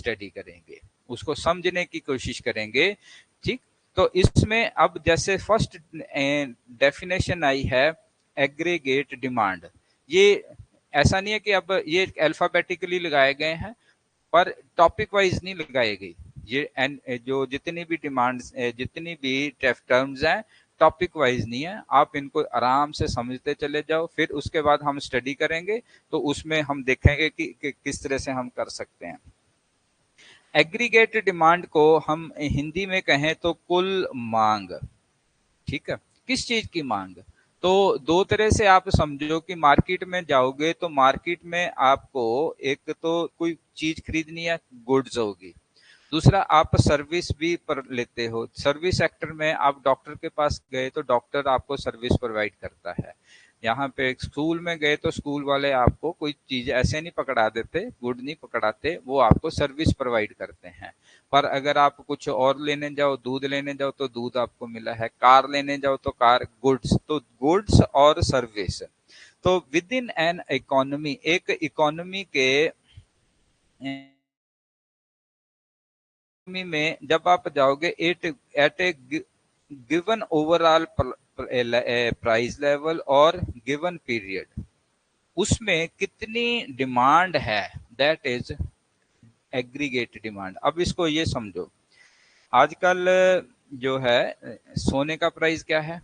Study करेंगे, उसको समझने की कोशिश करेंगे। ठीक, तो इसमें अब जैसे फर्स्ट डेफिनेशन आई है एग्रीगेट डिमांड, ये ऐसा नहीं है कि अब ये अल्फाबेटिकली लगाए गए हैं पर टॉपिक वाइज नहीं लगाई गई। ये जो जितनी भी डिमांड्स, जितनी भी टर्म्स हैं, टॉपिक वाइज नहीं है। आप इनको आराम से समझते चले जाओ, फिर उसके बाद हम स्टडी करेंगे तो उसमें हम देखेंगे कि किस तरह से हम कर सकते हैं। एग्रीगेट डिमांड को हम हिंदी में कहें तो कुल मांग। ठीक है, किस चीज की मांग? तो दो तरह से आप समझो कि मार्केट में जाओगे तो मार्केट में आपको एक तो कोई चीज खरीदनी है, गुड्स होगी। दूसरा, आप सर्विस भी पर लेते हो, सर्विस सेक्टर में आप डॉक्टर के पास गए तो डॉक्टर आपको सर्विस प्रोवाइड करता है। यहाँ पे स्कूल में गए तो स्कूल वाले आपको कोई चीज ऐसे नहीं पकड़ा देते, गुड नहीं पकड़ाते, वो आपको सर्विस प्रोवाइड करते हैं। पर अगर आप कुछ और लेने जाओ, दूध लेने जाओ तो दूध आपको मिला है, कार लेने जाओ तो कार, गुड्स तो गुड्स और सर्विस। तो विद इन एन इकोनॉमी, एक इकोनॉमी के में जब आप जाओगे एट ए गिवन ओवरऑल प्राइस लेवल और गिवन पीरियड, उसमें कितनी डिमांड है, दैट इज एग्रीगेट डिमांड। अब इसको ये समझो, आजकल जो है सोने का प्राइस क्या है?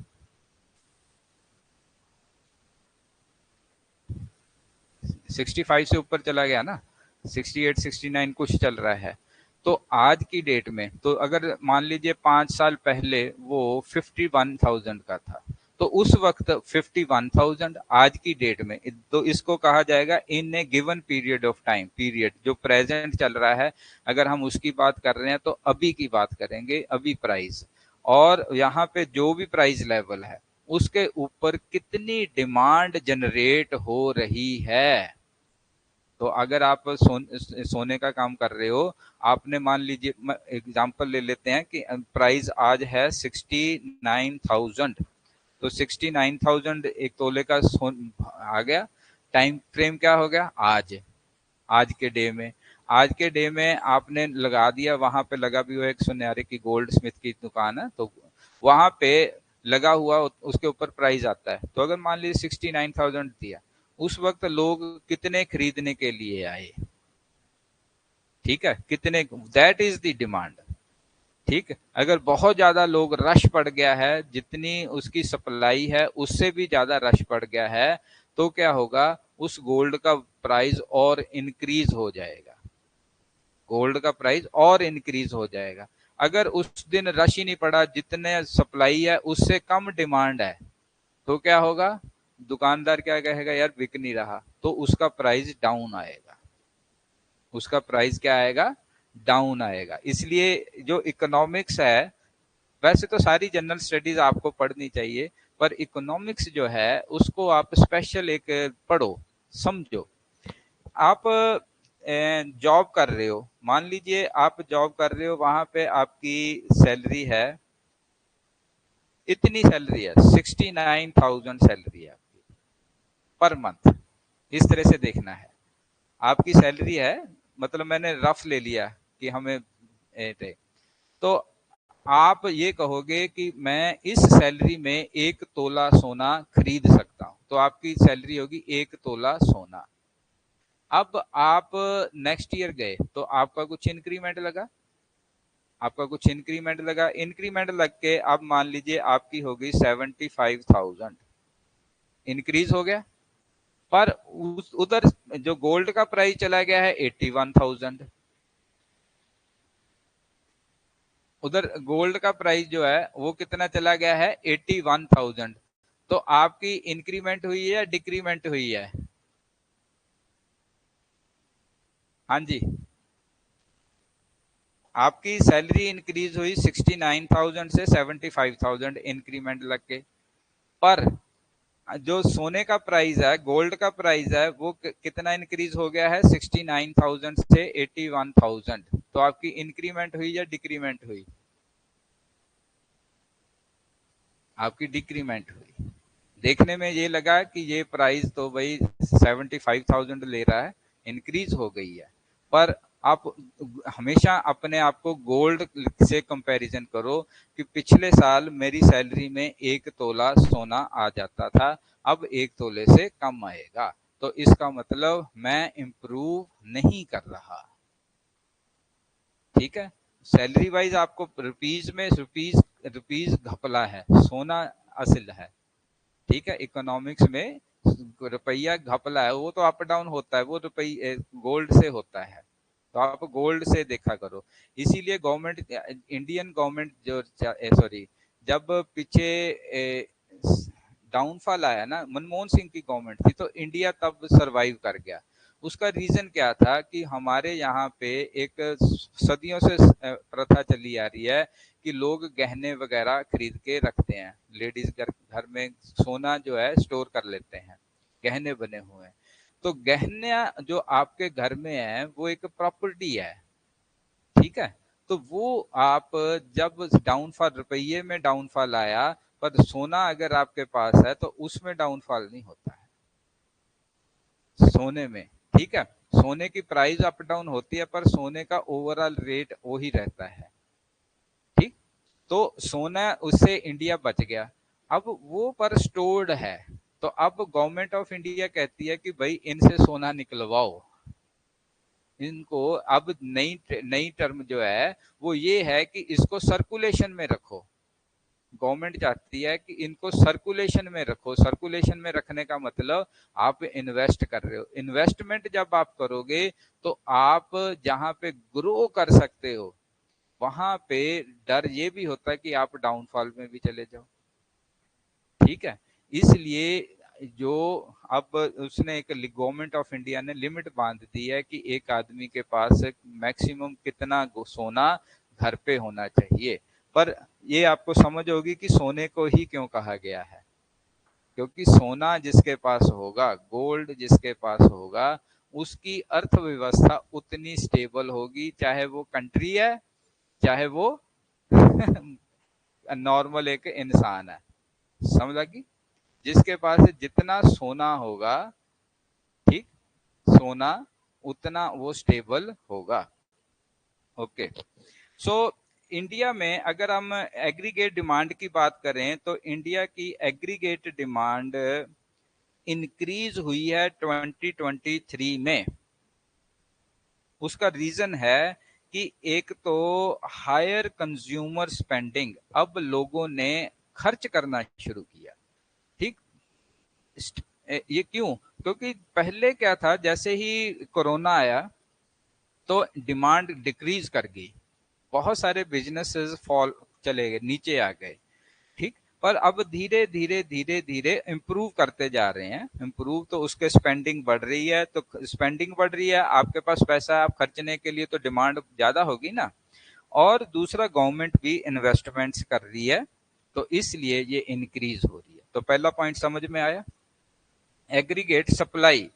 65 से ऊपर चला गया ना, 68 69 कुछ चल रहा है। तो आज की डेट में, तो अगर मान लीजिए 5 साल पहले वो 51,000 का था, तो उस वक्त 51,000 आज की डेट में, तो इसको कहा जाएगा in a given period of time. Period जो प्रेजेंट चल रहा है, अगर हम उसकी बात कर रहे हैं तो अभी की बात करेंगे, अभी प्राइस। और यहाँ पे जो भी प्राइस लेवल है उसके ऊपर कितनी डिमांड जनरेट हो रही है। तो अगर आप सोने का काम कर रहे हो, आपने मान लीजिए एग्जांपल ले लेते हैं कि प्राइस आज है 69,000, तो 69,000 एक तोले का सोन आ गया। टाइम फ्रेम क्या हो गया? आज, आज के डे में, आज के डे में आपने लगा दिया, वहां पे लगा भी हुआ एक सुनहरे की गोल्ड स्मिथ की दुकान है, तो वहां पे लगा हुआ उसके ऊपर प्राइस आता है। तो अगर मान लीजिए 69,000 दिया, उस वक्त लोग कितने खरीदने के लिए आए? ठीक है, कितने, दैट इज द डिमांड। ठीक है, अगर बहुत ज्यादा लोग रश पड़ गया है, जितनी उसकी सप्लाई है उससे भी ज्यादा रश पड़ गया है, तो क्या होगा? उस गोल्ड का प्राइस और इंक्रीज हो जाएगा, गोल्ड का प्राइस और इंक्रीज हो जाएगा। अगर उस दिन रश ही नहीं पड़ा, जितने सप्लाई है उससे कम डिमांड है, तो क्या होगा? दुकानदार क्या कहेगा? यार बिक नहीं रहा, तो उसका प्राइस डाउन आएगा, उसका प्राइस क्या आएगा? डाउन आएगा। इसलिए जो इकोनॉमिक्स है, वैसे तो सारी जनरल स्टडीज आपको पढ़नी चाहिए, पर इकोनॉमिक्स जो है उसको आप स्पेशल एक पढ़ो, समझो। आप जॉब कर रहे हो, मान लीजिए आप जॉब कर रहे हो, वहां पे आपकी सैलरी है, इतनी सैलरी है, 69,000 सैलरी है आपकी पर मंथ। इस तरह से देखना है, आपकी सैलरी है, मतलब मैंने रफ ले लिया कि हमें तो आप ये कहोगे कि मैं इस सैलरी में 1 तोला सोना खरीद सकता हूं, तो आपकी सैलरी होगी 1 तोला सोना। अब आप नेक्स्ट ईयर गए तो आपका कुछ इंक्रीमेंट लगा, आपका कुछ इंक्रीमेंट लगा, इंक्रीमेंट लग के अब मान लीजिए आपकी हो गई 75,000, इंक्रीज हो गया। पर उधर जो गोल्ड का प्राइस चला गया है 81,000, उधर गोल्ड का प्राइस जो है वो कितना चला गया है? 81,000। तो आपकी इंक्रीमेंट हुई है या डिक्रीमेंट हुई है? हाँ जी, आपकी सैलरी इंक्रीज हुई 69,000 से 75,000 इंक्रीमेंट लग के। पर जो सोने का प्राइस है, गोल्ड का प्राइस है, वो कितना इंक्रीज हो गया है? 69,000 से 81,000। तो आपकी इंक्रीमेंट हुई या डिक्रीमेंट हुई? आपकी डिक्रीमेंट हुई। देखने में ये लगा कि ये प्राइस तो भाई 75,000 ले रहा है, इंक्रीज हो गई है, पर आप हमेशा अपने आप को गोल्ड से कंपैरिजन करो कि पिछले साल मेरी सैलरी में 1 तोला सोना आ जाता था, अब 1 तोले से कम आएगा, तो इसका मतलब मैं इम्प्रूव नहीं कर रहा। ठीक है, सैलरी वाइज आपको रुपीज में रुपीज रुपीज घपला है, सोना असल है। ठीक है, इकोनॉमिक्स में रुपया घपला है, वो तो अप डाउन होता है, वो रुपये गोल्ड से होता है, तो आप गोल्ड से देखा करो। इसीलिए गवर्नमेंट, इंडियन गवर्नमेंट जो सॉरी, जब पीछे डाउनफॉल आया ना, मनमोहन सिंह की गवर्नमेंट थी, तो इंडिया तब सरवाइव कर गया। उसका रीजन क्या था कि हमारे यहाँ पे एक सदियों से प्रथा चली आ रही है कि लोग गहने वगैरह खरीद के रखते हैं, लेडीज घर घर में सोना जो है स्टोर कर लेते हैं, गहने बने हुए हैं। तो गहने जो आपके घर में है वो एक प्रॉपर्टी है। ठीक है, तो वो आप जब डाउनफॉल, रुपये में डाउनफॉल आया, पर सोना अगर आपके पास है तो उसमें डाउनफॉल नहीं होता है, सोने में। ठीक है, सोने की प्राइस अप डाउन होती है, पर सोने का ओवरऑल रेट वही रहता है। ठीक, तो सोना उससे इंडिया बच गया, अब वो पर स्टोर्ड है, तो अब गवर्नमेंट ऑफ इंडिया कहती है कि भाई इनसे सोना निकलवाओ, इनको अब नई नई टर्म जो है वो ये है कि इसको सर्कुलेशन में रखो। गवर्नमेंट चाहती है कि इनको सर्कुलेशन में रखो। सर्कुलेशन में रखने का मतलब आप इन्वेस्ट कर रहे हो, इन्वेस्टमेंट जब आप करोगे तो आप जहां पे ग्रो कर सकते हो वहां पे डर ये भी होता है कि आप डाउनफॉल में भी चले जाओ। ठीक है, इसलिए जो अब उसने एक गवर्नमेंट ऑफ इंडिया ने लिमिट बांध दी है कि एक आदमी के पास मैक्सिमम कितना सोना घर पे होना चाहिए। पर ये आपको समझ होगी कि सोने को ही क्यों कहा गया है, क्योंकि सोना जिसके पास होगा, गोल्ड जिसके पास होगा, उसकी अर्थव्यवस्था उतनी स्टेबल होगी, चाहे वो कंट्री है, चाहे वो नॉर्मल एक इंसान है। समझ लगी, जिसके पास जितना सोना होगा, ठीक, सोना उतना वो स्टेबल होगा। ओके, सो इंडिया में अगर हम एग्रीगेट डिमांड की बात करें तो इंडिया की एग्रीगेट डिमांड इंक्रीज हुई है 2023 में। उसका रीजन है कि एक तो हायर कंज्यूमर स्पेंडिंग, अब लोगों ने खर्च करना शुरू किया। ठीक, ये क्यों? क्योंकि पहले क्या था, जैसे ही कोरोना आया तो डिमांड डिक्रीज कर गई, बहुत सारे बिजनेसेस फॉल चले गए, नीचे आ गए। ठीक, पर अब धीरे धीरे धीरे धीरे इम्प्रूव करते जा रहे हैं। इम्प्रूव तो उसके स्पेंडिंग बढ़ रही है, तो स्पेंडिंग बढ़ रही है, आपके पास पैसा है, आप खर्चने के लिए, तो डिमांड ज्यादा होगी ना। और दूसरा, गवर्नमेंट भी इन्वेस्टमेंट्स कर रही है, तो इसलिए ये इंक्रीज हो रही है। तो पहला पॉइंट समझ में आया। एग्रीगेट सप्लाई,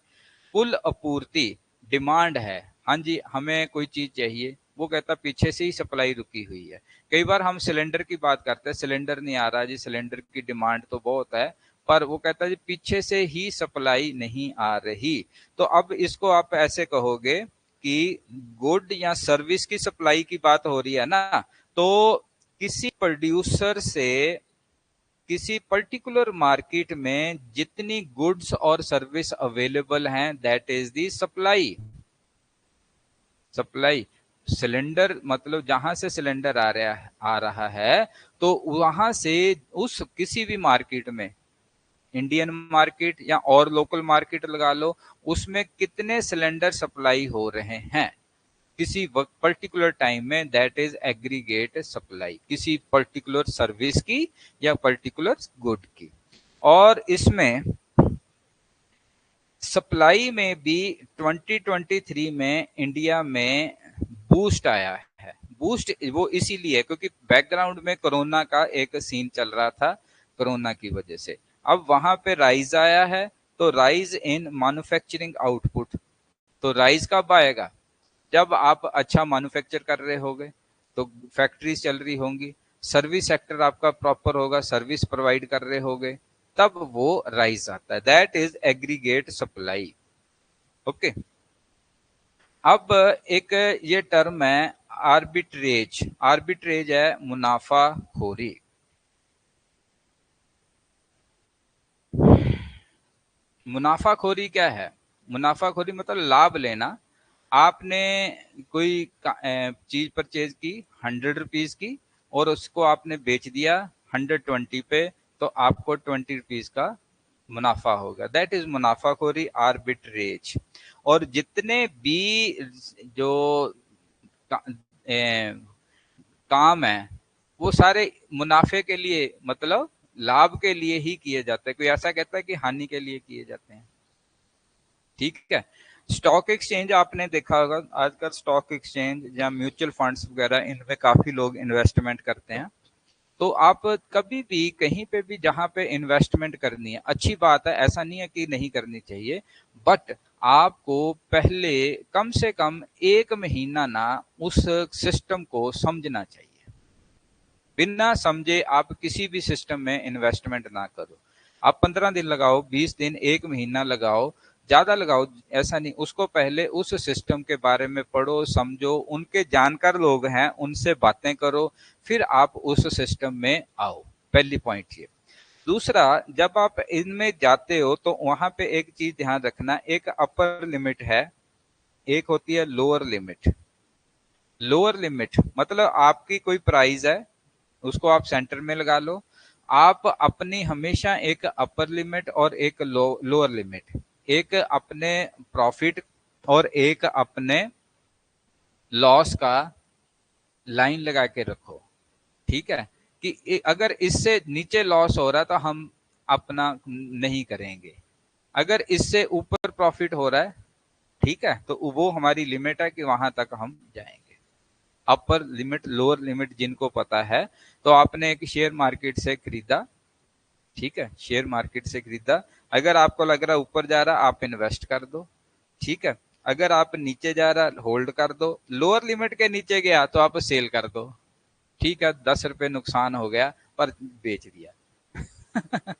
कुल आपूर्ति, डिमांड है, हाँ जी हमें कोई चीज चाहिए, वो कहता पीछे से ही सप्लाई रुकी हुई है। कई बार हम सिलेंडर की बात करते हैं, सिलेंडर नहीं आ रहा जी, सिलेंडर की डिमांड तो बहुत है, पर वो कहता है जी पीछे से ही सप्लाई नहीं आ रही। तो अब इसको आप ऐसे कहोगे कि गुड या सर्विस की सप्लाई की बात हो रही है ना, तो किसी प्रोड्यूसर से किसी पर्टिकुलर मार्केट में जितनी गुड्स और सर्विस अवेलेबल हैं, that is the supply. Supply, cylinder मतलब जहां से सिलेंडर आ रहा है, तो वहां से उस किसी भी मार्केट में, इंडियन मार्केट या और लोकल मार्केट लगा लो, उसमें कितने सिलेंडर सप्लाई हो रहे हैं किसी पर्टिकुलर टाइम में, दैट इज एग्रीगेट सप्लाई, किसी पर्टिकुलर सर्विस की या पर्टिकुलर गुड की। और इसमें सप्लाई में भी 2023 में इंडिया में बूस्ट आया है। बूस्ट वो इसीलिए क्योंकि बैकग्राउंड में कोरोना का एक सीन चल रहा था, कोरोना की वजह से अब वहां पे राइज आया है, तो राइज इन मैन्युफैक्चरिंग आउटपुट। तो राइज कब आएगा? जब आप अच्छा मैन्युफैक्चर कर रहे होगे, तो फैक्ट्रीज चल रही होंगी, सर्विस सेक्टर आपका प्रॉपर होगा, सर्विस प्रोवाइड कर रहे होगे, तब वो राइज आता है, that is aggregate supply. Okay, अब एक ये टर्म है आर्बिट्रेज। आर्बिट्रेज है मुनाफाखोरी। मुनाफाखोरी क्या है? मुनाफाखोरी मतलब लाभ लेना। आपने कोई चीज परचेज की 100 रुपीज की, और उसको आपने बेच दिया 120 पे, तो आपको 20 रुपीज का मुनाफा होगा। दैट इज मुनाफाखोरी, आर्बिट्रेज। और जितने भी जो का, ए, काम है, वो सारे मुनाफे के लिए, मतलब लाभ के लिए ही किए जाते हैं। कोई ऐसा कहता है कि हानि के लिए किए जाते हैं? ठीक है। स्टॉक एक्सचेंज आपने देखा होगा, आजकल स्टॉक एक्सचेंज या म्यूचुअल फंड्स वगैरह, इनमें काफी लोग इन्वेस्टमेंट करते हैं। तो आप कभी भी कहीं पे भी जहां पे इन्वेस्टमेंट करनी है, अच्छी बात है, ऐसा नहीं है कि नहीं करनी चाहिए, बट आपको पहले कम से कम 1 महीना ना उस सिस्टम को समझना चाहिए। बिना समझे आप किसी भी सिस्टम में इन्वेस्टमेंट ना करो। आप 15 दिन लगाओ, 20 दिन, 1 महीना लगाओ, ज्यादा लगाओ, ऐसा नहीं। उसको पहले उस सिस्टम के बारे में पढ़ो, समझो, उनके जानकार लोग हैं उनसे बातें करो, फिर आप उस सिस्टम में आओ। पहली पॉइंट ये। दूसरा, जब आप इनमें जाते हो तो वहां पे एक चीज ध्यान रखना, एक अपर लिमिट है, एक होती है लोअर लिमिट। लोअर लिमिट मतलब आपकी कोई प्राइस है, उसको आप सेंटर में लगा लो। आप अपनी हमेशा एक अपर लिमिट और एक लोअर लिमिट, एक अपने प्रॉफिट और एक अपने लॉस का लाइन लगा के रखो। ठीक है, कि अगर इससे नीचे लॉस हो रहा है तो हम अपना नहीं करेंगे, अगर इससे ऊपर प्रॉफिट हो रहा है, ठीक है, तो वो हमारी लिमिट है कि वहां तक हम जाएंगे। अपर लिमिट, लोअर लिमिट जिनको पता है। तो आपने एक शेयर मार्केट से खरीदा, ठीक है, शेयर मार्केट से खरीदा, अगर आपको लग रहा है ऊपर जा रहा, आप इन्वेस्ट कर दो, ठीक है। अगर आप नीचे जा रहा, होल्ड कर दो। लोअर लिमिट के नीचे गया तो आप सेल कर दो, ठीक है, 10 रुपए नुकसान हो गया पर बेच दिया।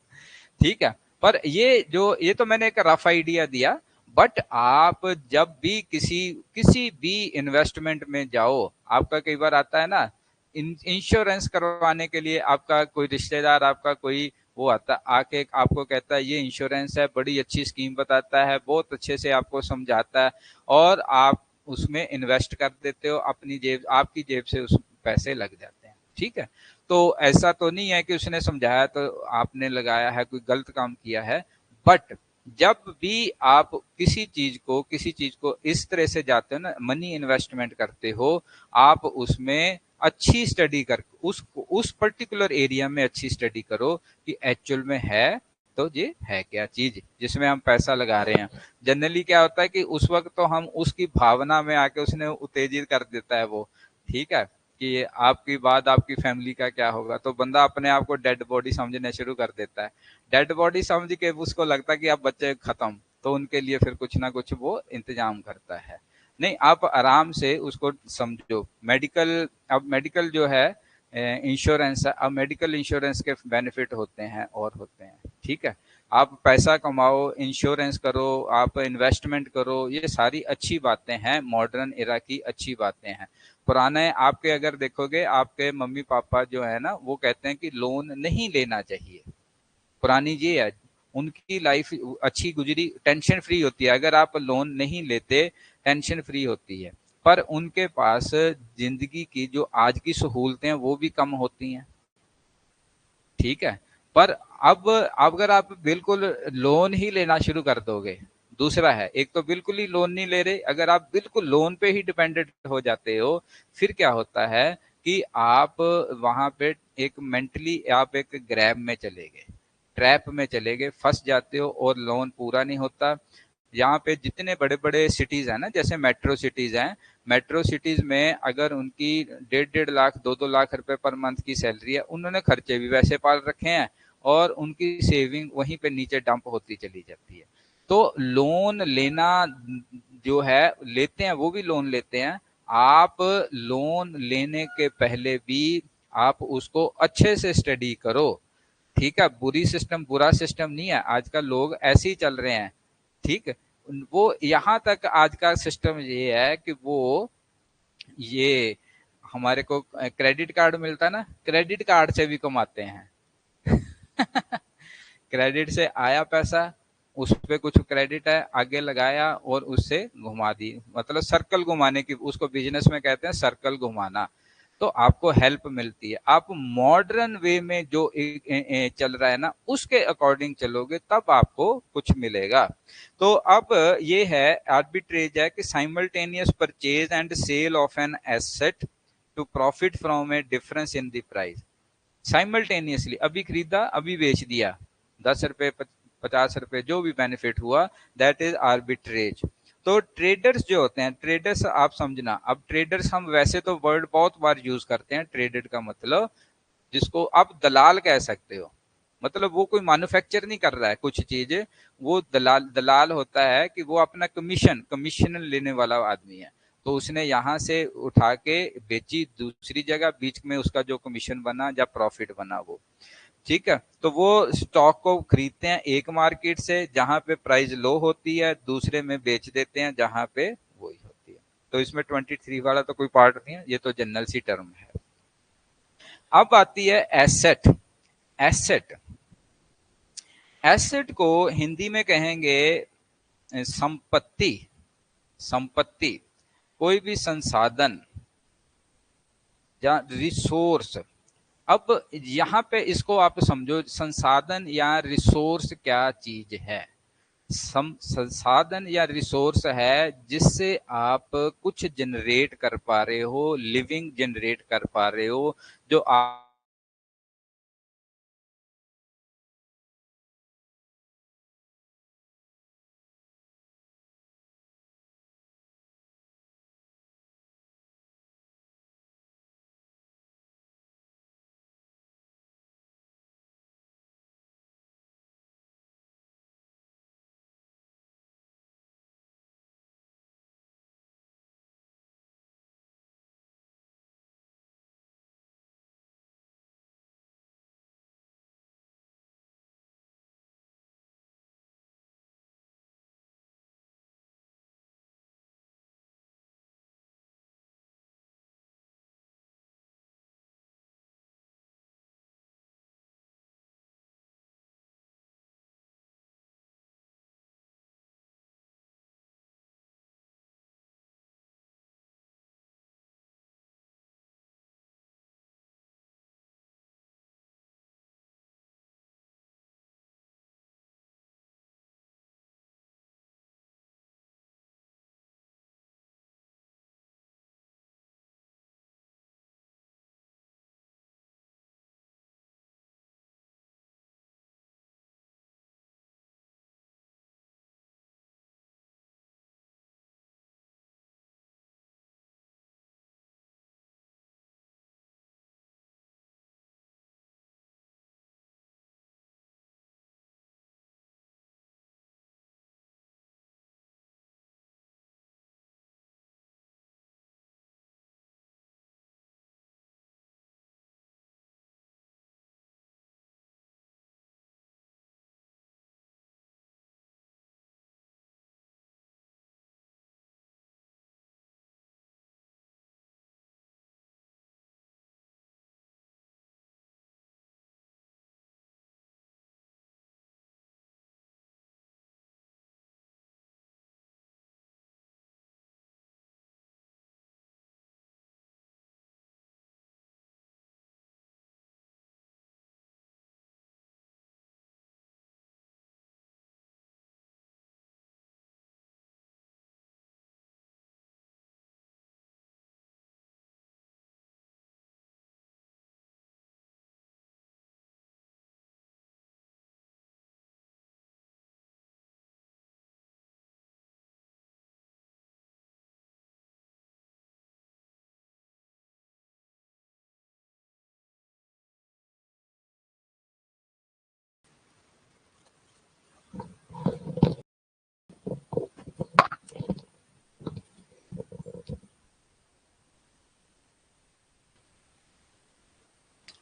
ठीक है। पर ये तो मैंने एक रफ आइडिया दिया। बट आप जब भी किसी किसी भी इन्वेस्टमेंट में जाओ, आपका कई बार आता है ना, इंश्योरेंस करवाने के लिए आपका कोई रिश्तेदार, आपका कोई वो आता, आके आपको कहता है ये इंश्योरेंस है, बड़ी अच्छी स्कीम बताता है, बहुत अच्छे से आपको समझाता है, और आप उसमें इन्वेस्ट कर देते हो, अपनी जेब, आपकी जेब से उस पैसे लग जाते हैं। ठीक है। तो ऐसा तो नहीं है कि उसने समझाया तो आपने लगाया है, कोई गलत काम किया है। बट जब भी आप किसी चीज को इस तरह से जाते हो ना, मनी इन्वेस्टमेंट करते हो, आप उसमें अच्छी स्टडी कर, उस पर्टिकुलर एरिया में अच्छी स्टडी करो कि एक्चुअल में है तो ये है क्या चीज जिसमें हम पैसा लगा रहे हैं। जनरली क्या होता है कि उस वक्त तो हम उसकी भावना में आके, उसने उत्तेजित कर देता है वो, ठीक है, कि आपकी बाद आपकी फैमिली का क्या होगा, तो बंदा अपने आप को डेड बॉडी समझने शुरू कर देता है। डेड बॉडी समझ के उसको लगता है कि अब बच्चे खत्म, तो उनके लिए फिर कुछ ना कुछ वो इंतजाम करता है। नहीं, आप आराम से उसको समझो। मेडिकल, अब मेडिकल जो है इंश्योरेंस है, अब मेडिकल इंश्योरेंस के बेनिफिट होते हैं और होते हैं, ठीक है। आप पैसा कमाओ, इंश्योरेंस करो, आप इन्वेस्टमेंट करो, ये सारी अच्छी बातें हैं, मॉडर्न एरा की अच्छी बातें हैं। पुराने आपके अगर देखोगे, आपके मम्मी पापा जो है ना, वो कहते हैं कि लोन नहीं लेना चाहिए। पुरानी ये है, उनकी लाइफ अच्छी गुजरी, टेंशन फ्री होती है, अगर आप लोन नहीं लेते टेंशन फ्री होती है। पर उनके पास जिंदगी की जो आज की सहूलतें हैं वो भी कम होती हैं, ठीक है। पर अब अगर आप बिल्कुल लोन ही लेना शुरू कर दोगे, दूसरा है, एक तो बिल्कुल ही लोन नहीं ले रहे, अगर आप बिल्कुल लोन पे ही डिपेंडेंट हो जाते हो, फिर क्या होता है कि आप वहां पे एक मेंटली आप एक ग्रैब में चले गए, ट्रैप में चले गए, फंस जाते हो और लोन पूरा नहीं होता। यहाँ पे जितने बड़े बड़े सिटीज हैं ना, जैसे मेट्रो सिटीज हैं, मेट्रो सिटीज में अगर उनकी 1.5 1.5 लाख 2 2 लाख रुपए पर मंथ की सैलरी है, उन्होंने खर्चे भी वैसे पाल रखे हैं, और उनकी सेविंग वहीं पे नीचे डंप होती चली जाती है। तो लोन लेना जो है, लेते हैं वो भी लोन लेते हैं। आप लोन लेने के पहले भी आप उसको अच्छे से स्टडी करो, ठीक है। बुरा सिस्टम नहीं है, आजकल लोग ऐसे ही चल रहे हैं, ठीक है। वो यहाँ तक आज का सिस्टम ये है कि वो ये हमारे को क्रेडिट कार्ड मिलता है ना, क्रेडिट कार्ड से भी कमाते हैं। क्रेडिट से आया पैसा, उस पे कुछ क्रेडिट है, आगे लगाया और उससे घुमा दी, मतलब सर्कल घुमाने की, उसको बिजनेस में कहते हैं सर्कल घुमाना। तो आपको हेल्प मिलती है। आप मॉडर्न वे में जो चल रहा है ना, उसके अकॉर्डिंग चलोगे तब आपको कुछ मिलेगा। तो अब ये है, आर्बिट्रेज है कि simultaneous purchase and sale of an asset to profit from a difference in the price. Simultaneously अभी खरीदा अभी बेच दिया, 10 रुपए 50 रुपए जो भी बेनिफिट हुआ, दैट इज आर्बिट्रेज। तो ट्रेडर्स जो होते हैं, ट्रेडर्स आप समझना, अब ट्रेडर्स हम वैसे तो वर्ड बहुत बार यूज करते हैं ट्रेडेड का मतलब, जिसको आप दलाल कह सकते हो। मतलब वो कोई मैन्युफैक्चर नहीं कर रहा है कुछ चीजें, वो दलाल दलाल होता है कि वो अपना कमीशन कमीशन लेने वाला आदमी है। तो उसने यहाँ से उठा के बेची दूसरी जगह, बीच में उसका जो कमीशन बना या प्रॉफिट बना वो, ठीक है। तो वो स्टॉक को खरीदते हैं एक मार्केट से जहां पे प्राइस लो होती है, दूसरे में बेच देते हैं जहां पे वही होती है। तो इसमें 23 वाला तो कोई पार्ट नहीं है, ये तो जनरल सी टर्म है। अब आती है एसेट। एसेट, एसेट को हिंदी में कहेंगे संपत्ति। संपत्ति, कोई भी संसाधन या रिसोर्स। अब यहाँ पे इसको आप समझो, संसाधन या रिसोर्स क्या चीज है। संसाधन या रिसोर्स है जिससे आप कुछ जनरेट कर पा रहे हो, लिविंग जनरेट कर पा रहे हो, जो आप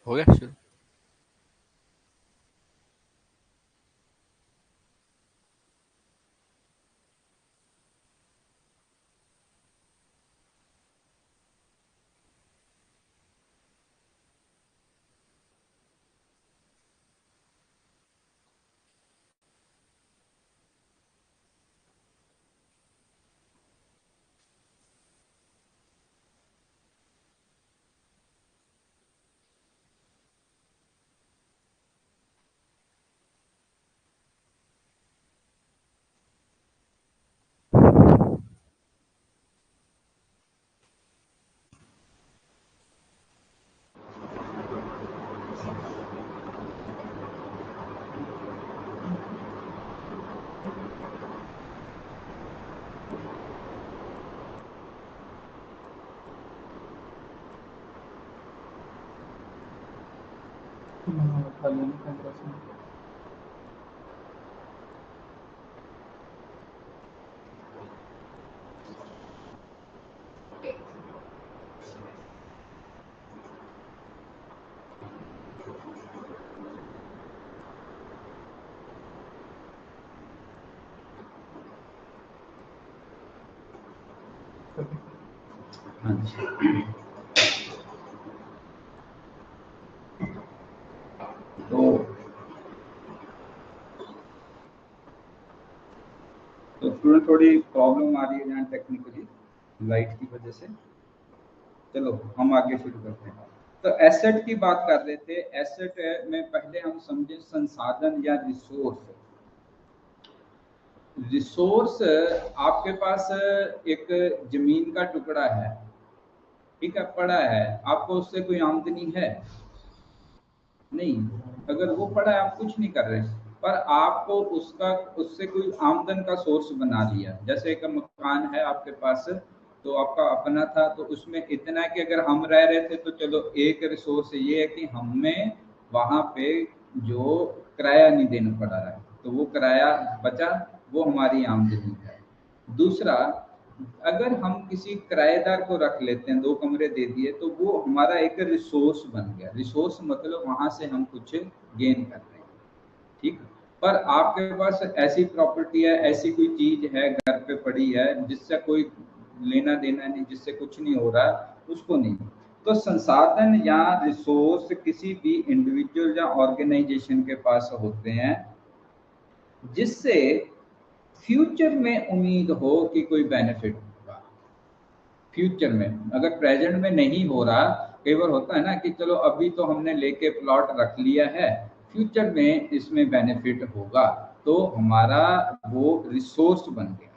हो गया शुरू। उठा लेना 15%। हाँ जी। तो स्टूडेंट थोड़ी प्रॉब्लम आ रही है यहाँ टेक्निकली लाइट की वजह से। चलो हम आगे शुरू करते हैं। तो एसेट की बात कर रहे थे। एसेट में पहले हम समझे संसाधन या रिसोर्स। रिसोर्स आपके पास एक जमीन का टुकड़ा है, ठीक है, पड़ा है, आपको उससे कोई आमदनी है नहीं। अगर वो पड़ा है आप कुछ नहीं कर रहे, पर आपको उसका उससे कोई आमदन का सोर्स बना लिया। जैसे एक मकान है आपके पास, तो आपका अपना था, तो उसमें इतना है कि अगर हम रह रहे थे तो चलो एक रिसोर्स ये है कि हमें वहां पे जो किराया नहीं देना पड़ रहा है, तो वो किराया बचा, वो हमारी आमदनी है। दूसरा, अगर हम किसी किराएदार को रख लेते हैं, 2 कमरे दे दिए, तो वो हमारा एक रिसोर्स बन गया। रिसोर्स मतलब वहां से हम कुछ गेन कर रहे हैं, ठीक। पर आपके पास ऐसी प्रॉपर्टी है, ऐसी कोई चीज है घर पे पड़ी है जिससे कोई लेना देना नहीं, जिससे कुछ नहीं हो रहा, उसको नहीं। तो संसाधन या रिसोर्स किसी भी इंडिविजुअल या ऑर्गेनाइजेशन के पास होते हैं जिससे फ्यूचर में उम्मीद हो कि कोई बेनिफिट होगा। फ्यूचर में, अगर प्रेजेंट में नहीं हो रहा, कई बार होता है ना कि चलो अभी तो हमने लेके प्लॉट रख लिया है, फ्यूचर में इसमें बेनिफिट होगा, तो हमारा वो रिसोर्स बन गया,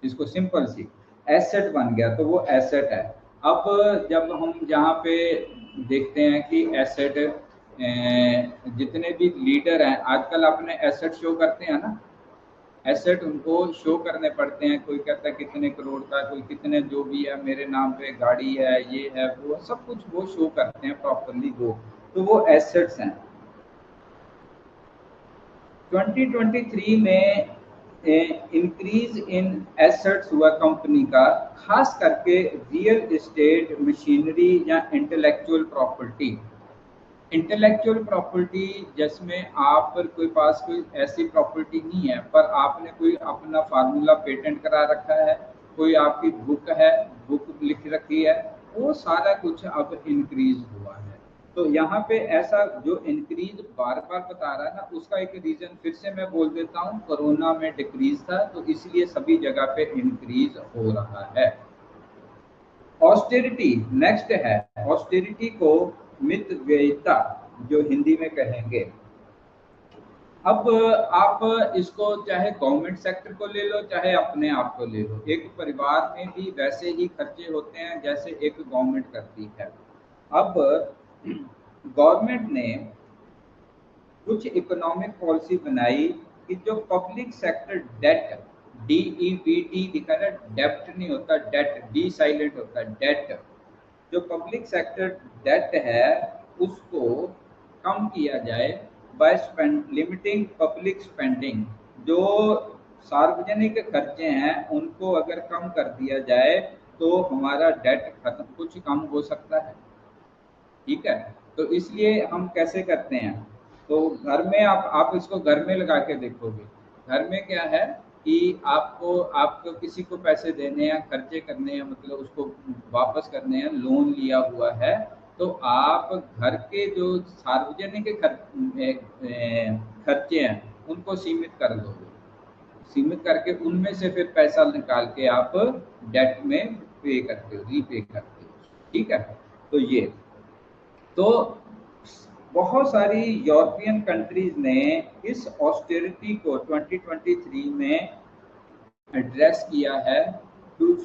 इसको सिंपल सी एसेट बन गया, तो वो एसेट है। अब जब हम जहाँ पे देखते हैं कि एसेट, जितने भी लीडर हैं आजकल अपने एसेट शो करते हैं ना, एसेट उनको शो करने पड़ते हैं। कोई कहता है कितने करोड़ का, कोई कितने, जो भी है मेरे नाम पे गाड़ी है, ये है, वो सब कुछ वो शो करते हैं प्रॉपरली वो, तो वो एसेट्स हैं। 2023 में इंक्रीज इन एसेट्स हुआ कंपनी का, खास करके रियल एस्टेट, मशीनरी या इंटेलेक्चुअल प्रॉपर्टी। इंटेलेक्चुअल प्रॉपर्टी जिसमें आप पर कोई पास कोई ऐसी प्रॉपर्टी नहीं है, पर आपने कोई अपना फार्मूला पेटेंट करा रखा है, कोई आपकी बुक है, बुक लिख रखी है, वो सारा कुछ अब इंक्रीज हुआ है। तो यहाँ पे ऐसा जो इंक्रीज बार बार बता रहा है ना, उसका एक रीजन फिर से मैं बोल देता हूँ, कोरोना में डिक्रीज था, तो इसलिए सभी जगह पे इंक्रीज हो रहा है। ऑस्टेरिटी नेक्स्ट है। ऑस्टेरिटी को मितव्ययिता जो हिंदी में कहेंगे। अब आप इसको चाहे गवर्नमेंट सेक्टर को ले लो, चाहे अपने आप को ले लो, एक परिवार में भी वैसे ही खर्चे होते हैं जैसे एक गवर्नमेंट करती है। अब गवर्नमेंट ने कुछ इकोनॉमिक पॉलिसी बनाई कि जो पब्लिक सेक्टर डेट, DEBT लिखा है, डेप्ट नहीं होता, डेट, डी साइलेंट होता है, डेट। जो पब्लिक सेक्टर डेट है उसको कम किया जाए बाय लिमिटिंग पब्लिक स्पेंडिंग। जो सार्वजनिक खर्चे हैं उनको अगर कम कर दिया जाए तो हमारा डेट खत्म, कुछ कम हो सकता है, ठीक है। तो इसलिए हम कैसे करते हैं, तो घर में आप इसको घर में लगा के देखोगे। घर में क्या है कि आपको किसी को पैसे देने हैं, खर्चे करने हैं, मतलब उसको वापस करने हैं, लोन लिया हुआ है, तो आप घर के जो सार्वजनिक खर्चे हैं उनको सीमित कर दोगे। सीमित करके उनमें से फिर पैसा निकाल के आप डेट में पे करते हो, रीपे करते हो, ठीक है। तो ये, तो बहुत सारी यूरोपियन कंट्रीज ने इस ऑस्टेरिटी को 2023 में एड्रेस किया है, to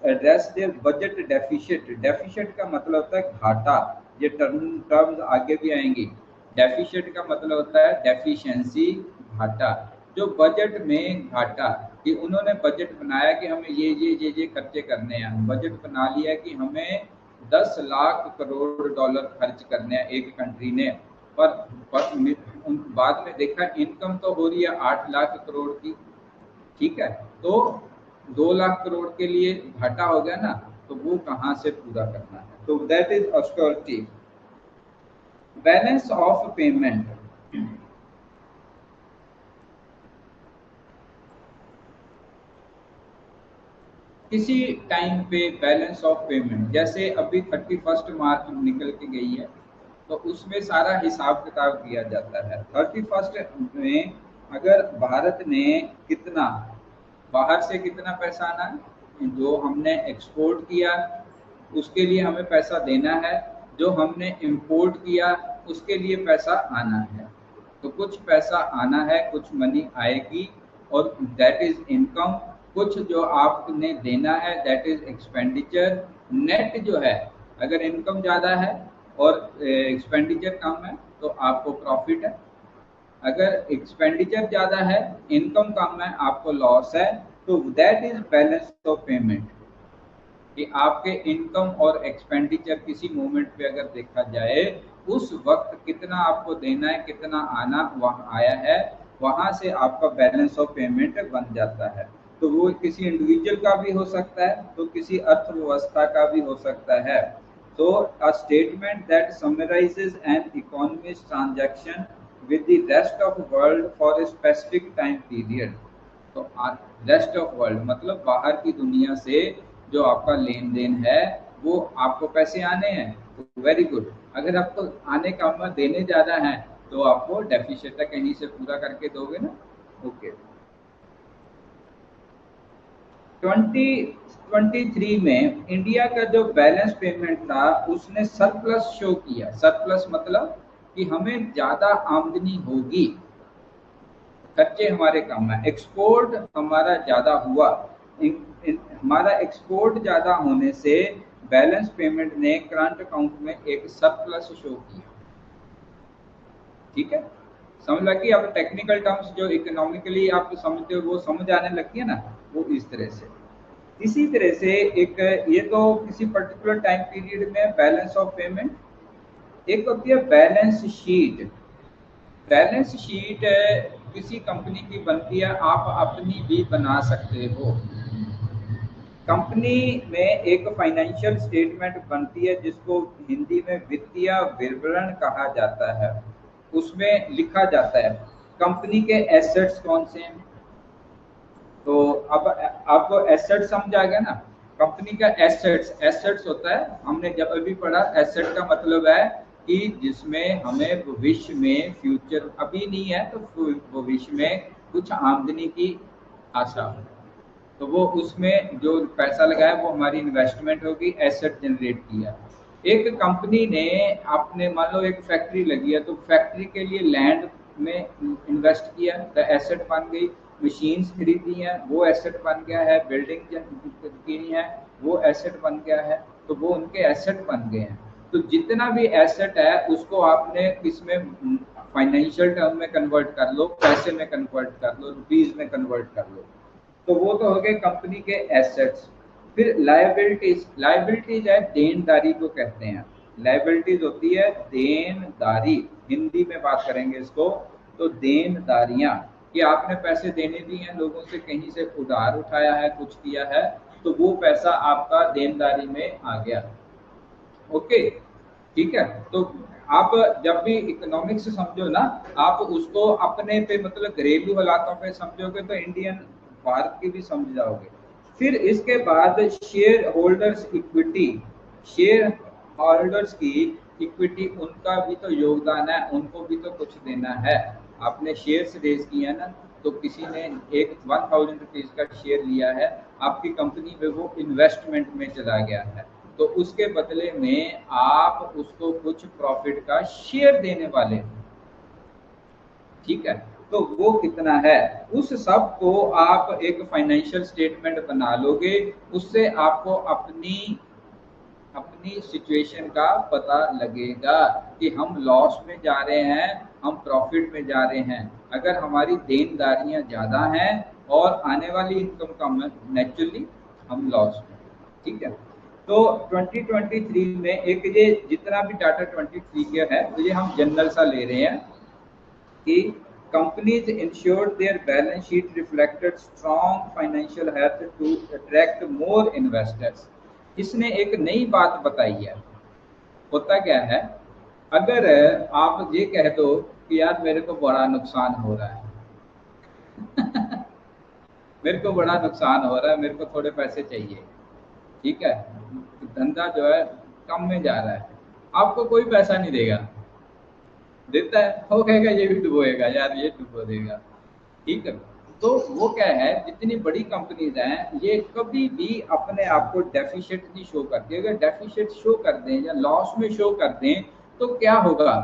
address the budget deficit. Deficit का मतलब होता है घाटा, ये टर्म्स आगे भी आएंगी। डेफिशिट का मतलब होता है डेफिशिएंसी, घाटा। जो बजट में घाटा, कि उन्होंने बजट बनाया कि हमें ये खर्चे करने हैं, बजट बना लिया कि हमें 10 लाख करोड़ डॉलर खर्च करने हैं एक कंट्री ने, पर बाद में देखा इनकम तो हो रही है 8 लाख करोड़ की, ठीक है, तो 2 लाख करोड़ के लिए घाटा हो गया ना, तो वो कहाँ से पूरा करना है? तो that is austerity. Balance of payment, किसी टाइम पे बैलेंस ऑफ पेमेंट, जैसे अभी 31 मार्च निकल के गई है, तो उसमें सारा हिसाब किताब किया जाता है। 31 में अगर भारत ने कितना, बाहर से कितना पैसा आना है, जो हमने एक्सपोर्ट किया उसके लिए हमें पैसा देना है, जो हमने इंपोर्ट किया उसके लिए पैसा आना है। तो कुछ पैसा आना है, कुछ मनी आएगी, और दैट इज इनकम। कुछ जो आपने देना है दैट इज एक्सपेंडिचर। नेट जो है, अगर इनकम ज़्यादा है और एक्सपेंडिचर कम है तो आपको प्रॉफिट है। अगर एक्सपेंडिचर ज़्यादा है, इनकम कम है, आपको लॉस है। तो that is balance of payment, कि आपके इनकम और एक्सपेंडिचर किसी मोमेंट पे अगर देखा जाए, उस वक्त कितना आपको देना है, कितना आना वहाँ आया है, वहाँ से आपका बैलेंस ऑफ पेमेंट बन जाता है। तो वो किसी इंडिविजुअल का भी हो सकता है, तो किसी अर्थव्यवस्था का भी हो सकता है। तो a statement that summarises an economic transaction with the rest of world for a specific time period। तो रेस्ट ऑफ वर्ल्ड मतलब बाहर की दुनिया से जो आपका लेन देन है, वो आपको पैसे आने हैं तो वेरी गुड। अगर आपको आने कम है, देने ज़्यादा है, तो आपको डेफिसिट कहीं से पूरा करके दोगे ना। ओके, 2023 में इंडिया का जो बैलेंस पेमेंट था उसने सरप्लस शो किया। सरप्लस मतलब कि हमें ज़्यादा आमदनी होगी, खर्चे हमारे कम है, एक्सपोर्ट हमारा ज़्यादा हुआ। हमारा एक्सपोर्ट ज़्यादा होने से बैलेंस पेमेंट ने करंट अकाउंट में एक सरप्लस शो किया। ठीक है, समझ लगी? अब टेक्निकल टर्म्स जो इकोनॉमिकली आप समझते हो वो समझ आने लगती है ना, वो इस तरह से। इसी तरह से एक ये तो किसी पर्टिकुलर टाइम पीरियड में बैलेंस ऑफ पेमेंट। एक होती है बैलेंस शीट। बैलेंस शीट किसी कंपनी की बनती है, आप अपनी भी बना सकते हो। कंपनी में एक फाइनेंशियल स्टेटमेंट बनती है जिसको हिंदी में वित्तीय विवरण कहा जाता है। उसमें लिखा जाता है कंपनी के एसेट्स कौन से हैं। तो अब आपको एसेट समझ आ गया ना। कंपनी का एसेट्स, एसेट्स होता है, हमने जब अभी पढ़ा, एसेट का मतलब है कि जिसमें हमें भविष्य में, फ्यूचर अभी नहीं है तो भविष्य में कुछ आमदनी की आशा हो, तो वो उसमें जो पैसा लगाया वो हमारी इन्वेस्टमेंट होगी, एसेट जनरेट किया। एक कंपनी ने आपने मान लो एक फैक्ट्री लगी है, तो फैक्ट्री के लिए लैंड में इन्वेस्ट किया तो एसेट बन गई। मशीन्स खरीदी हैं, वो एसेट बन गया है। बिल्डिंग की है, वो एसेट बन गया है। तो वो उनके एसेट बन गए हैं। तो जितना भी एसेट है उसको आपने किसमें, फाइनेंशियल टर्म में कन्वर्ट कर लो, पैसे में कन्वर्ट कर लो, रुपीज में कन्वर्ट कर लो। तो वो तो हो गए कंपनी के एसेट्स। फिर लायबिलिटीज, लायबिलिटीज है देनदारी को कहते हैं। लायबिलिटीज होती है देनदारी, हिंदी में बात करेंगे इसको तो देनदारियां, कि आपने पैसे देने दिए हैं लोगों से, कहीं से उधार उठाया है, कुछ किया है, तो वो पैसा आपका देनदारी में आ गया। ओके, ठीक है। तो आप जब भी इकोनॉमिक्स समझो ना, आप उसको अपने पे मतलब घरेलू हालातों पे समझोगे तो इंडियन भारत की भी समझ जाओगे। फिर इसके बाद share holders equity, share holders की इक्विटी, उनका भी तो योगदान है, उनको भी तो कुछ देना है। आपने शेयर्स रेज किया ना, तो किसी ने एक 1000 रुपीज का शेयर लिया है आपकी कंपनी में, वो इन्वेस्टमेंट में चला गया है, तो उसके बदले में आप उसको कुछ प्रॉफिट का शेयर देने वाले हैं। ठीक है, तो वो कितना है, उस सब को आप एक फाइनेंशियल स्टेटमेंट बना लोगे। उससे आपको अपनी सिचुएशन का पता लगेगा कि हम लॉस में जा रहे हैं, हम प्रॉफिट में जा रहे हैं। अगर हमारी देनदारियां ज़्यादा हैं और आने वाली इनकम कम है, नेचुरली हम लॉस में। ठीक है, तो 2023 में एक ये जितना भी डाटा 23 के है, तो ये हम जनरल सा ले रहे हैं कि companies ensured their balance sheet reflected strong financial health to attract more investors। इसने एक नई बात बताई है। होता क्या है, अगर आप ये कह दो कि यार मेरे को बड़ा नुकसान हो रहा है मेरे को बड़ा नुकसान हो रहा है, मेरे को थोड़े पैसे चाहिए, ठीक है, धंधा जो है कम में जा रहा है, आपको कोई पैसा नहीं देगा, देता है वो कहेगा ये भी डुबोएगा यार, ये डुबो देगा, ठीक है। तो वो क्या है, जितनी बड़ी कंपनीज हैं ये कभी भी अपने आप को डेफिशिएंट नहीं शो करती। अगर डेफिशिएंट शो कर दें या लॉस में शो कर दें तो क्या होगा,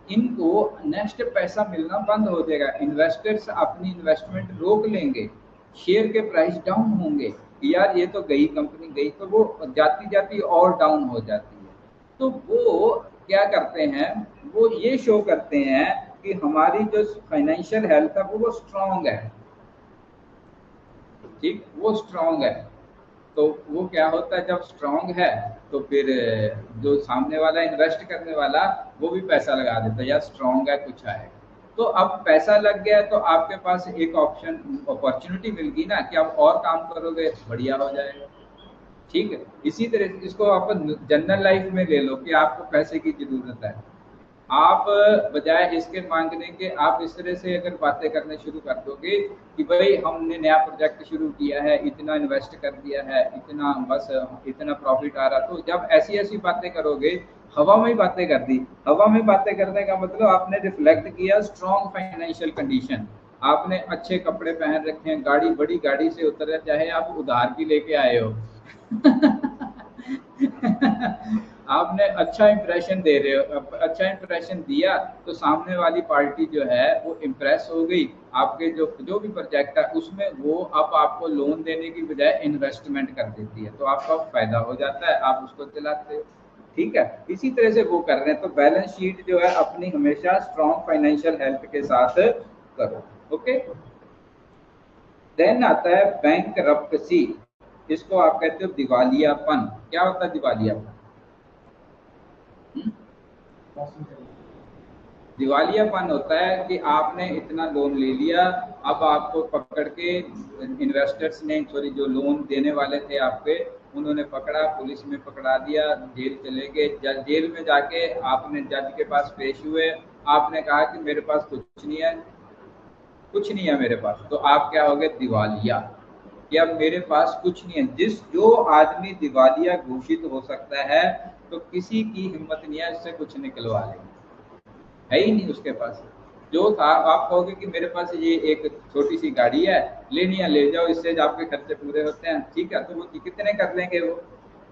इनको नेक्स्ट पैसा मिलना बंद हो जाएगा, इन्वेस्टर्स अपनी इन्वेस्टमेंट रोक लेंगे, शेयर के प्राइस डाउन होंगे कि यार ये तो गई कंपनी गई, तो वो जाती जाती और डाउन हो जाती है। तो वो क्या करते हैं, वो ये शो करते हैं कि हमारी जो फाइनेंशियल हेल्थ है वो स्ट्रांग है, ठीक, वो स्ट्रांग है। तो वो क्या होता है, जब स्ट्रांग है तो फिर जो सामने वाला इन्वेस्ट करने वाला वो भी पैसा लगा देता है, यार स्ट्रांग है कुछ आएगा। तो अब पैसा लग गया तो आपके पास एक ऑप्शन अपॉर्चुनिटी मिल गई ना कि आप और काम करोगे, बढ़िया हो जाएगा, ठीक है। इसी तरह से इसको आप जनरल लाइफ में ले लो कि आपको पैसे की जरूरत है, आप बजाय इसके मांगने के आप इस तरह से अगर बातें करने शुरू कर दोगे कि भाई हमने नया प्रोजेक्ट शुरू किया है, इतना इन्वेस्ट कर दिया है, इतना बस इतना प्रॉफिट आ रहा, तो जब ऐसी ऐसी बातें करोगे, हवा में ही बातें कर दी। हवा में बातें करने का मतलब आपने रिफ्लेक्ट किया स्ट्रॉन्ग फाइनेंशियल कंडीशन, आपने अच्छे कपड़े पहन रखे हैं, गाड़ी बड़ी गाड़ी से उतर, चाहे आप उधार भी लेके आए हो आपने अच्छा इंप्रेशन दे रहे हो, अच्छा इंप्रेशन दिया तो सामने वाली पार्टी जो है वो इम्प्रेस हो गई, आपके जो भी प्रोजेक्ट है उसमें वो अब आपको लोन देने की बजाय इन्वेस्टमेंट कर देती है, तो आपका फायदा हो जाता है, आप उसको चलाते हो, ठीक है। इसी तरह से वो कर रहे हैं। तो बैलेंस शीट जो है अपनी हमेशा स्ट्रॉन्ग फाइनेंशियल हेल्थ के साथ करो, ओके। देन आता है बैंकरप्सी, इसको आप कहते हो दिवालियापन। क्या होता है दिवालियापन? दिवालियापन होता है कि आपने इतना लोन ले लिया, अब आपको पकड़ के इन्वेस्टर्स ने, सॉरी जो लोन देने वाले थे आपके, उन्होंने पकड़ा, पुलिस में पकड़ा दिया, जेल चले गए, जेल में जाके आपने जज के पास पेश हुए, आपने कहा कि मेरे पास कुछ नहीं है, कुछ नहीं है मेरे पास, तो आप क्या हो गए, दिवालिया, कि अब मेरे पास कुछ नहीं है। जो आदमी दिवालिया घोषित हो सकता है तो किसी की हिम्मत नहीं है इससे कुछ निकलवा लेंगे, है ही नहीं उसके पास। जो था आप कहोगे कि मेरे पास ये एक छोटी सी गाड़ी है, लेनी है ले जाओ, इससे आपके खर्चे पूरे होते हैं, ठीक है, तो वो कितने कर लेंगे वो,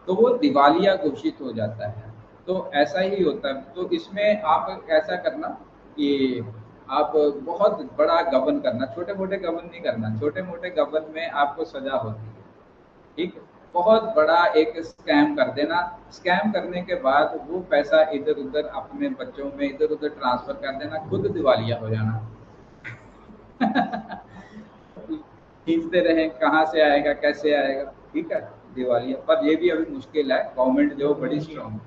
तो वो दिवालिया घोषित हो जाता है। तो ऐसा ही होता है। तो इसमें आप ऐसा करना कि आप बहुत बड़ा गबन करना, छोटे मोटे गबन नहीं करना, छोटे मोटे गबन में आपको सजा होती है, ठीक। बहुत बड़ा एक स्कैम कर देना, स्कैम करने के बाद वो पैसा इधर उधर अपने बच्चों में इधर उधर ट्रांसफर कर देना, खुद दिवालिया हो जाना खींचते रहे, कहाँ से आएगा कैसे आएगा, ठीक है, दिवालिया। पर ये भी अभी मुश्किल है, गवर्नमेंट जो बड़ी स्ट्रॉन्ग,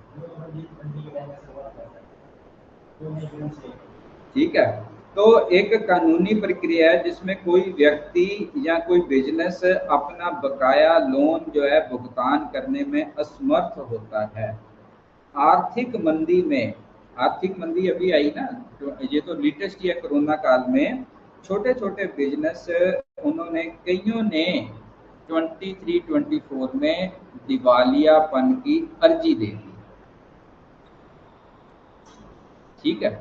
ठीक है। तो एक कानूनी प्रक्रिया है जिसमें कोई व्यक्ति या कोई बिजनेस अपना बकाया लोन जो है भुगतान करने में असमर्थ होता है। आर्थिक मंदी में, आर्थिक मंदी अभी आई ना, तो ये तो लेटेस्ट है, कोरोना काल में छोटे छोटे बिजनेस उन्होंने, कईयों ने 23-24 में दिवालियापन की अर्जी दे दी, ठीक है।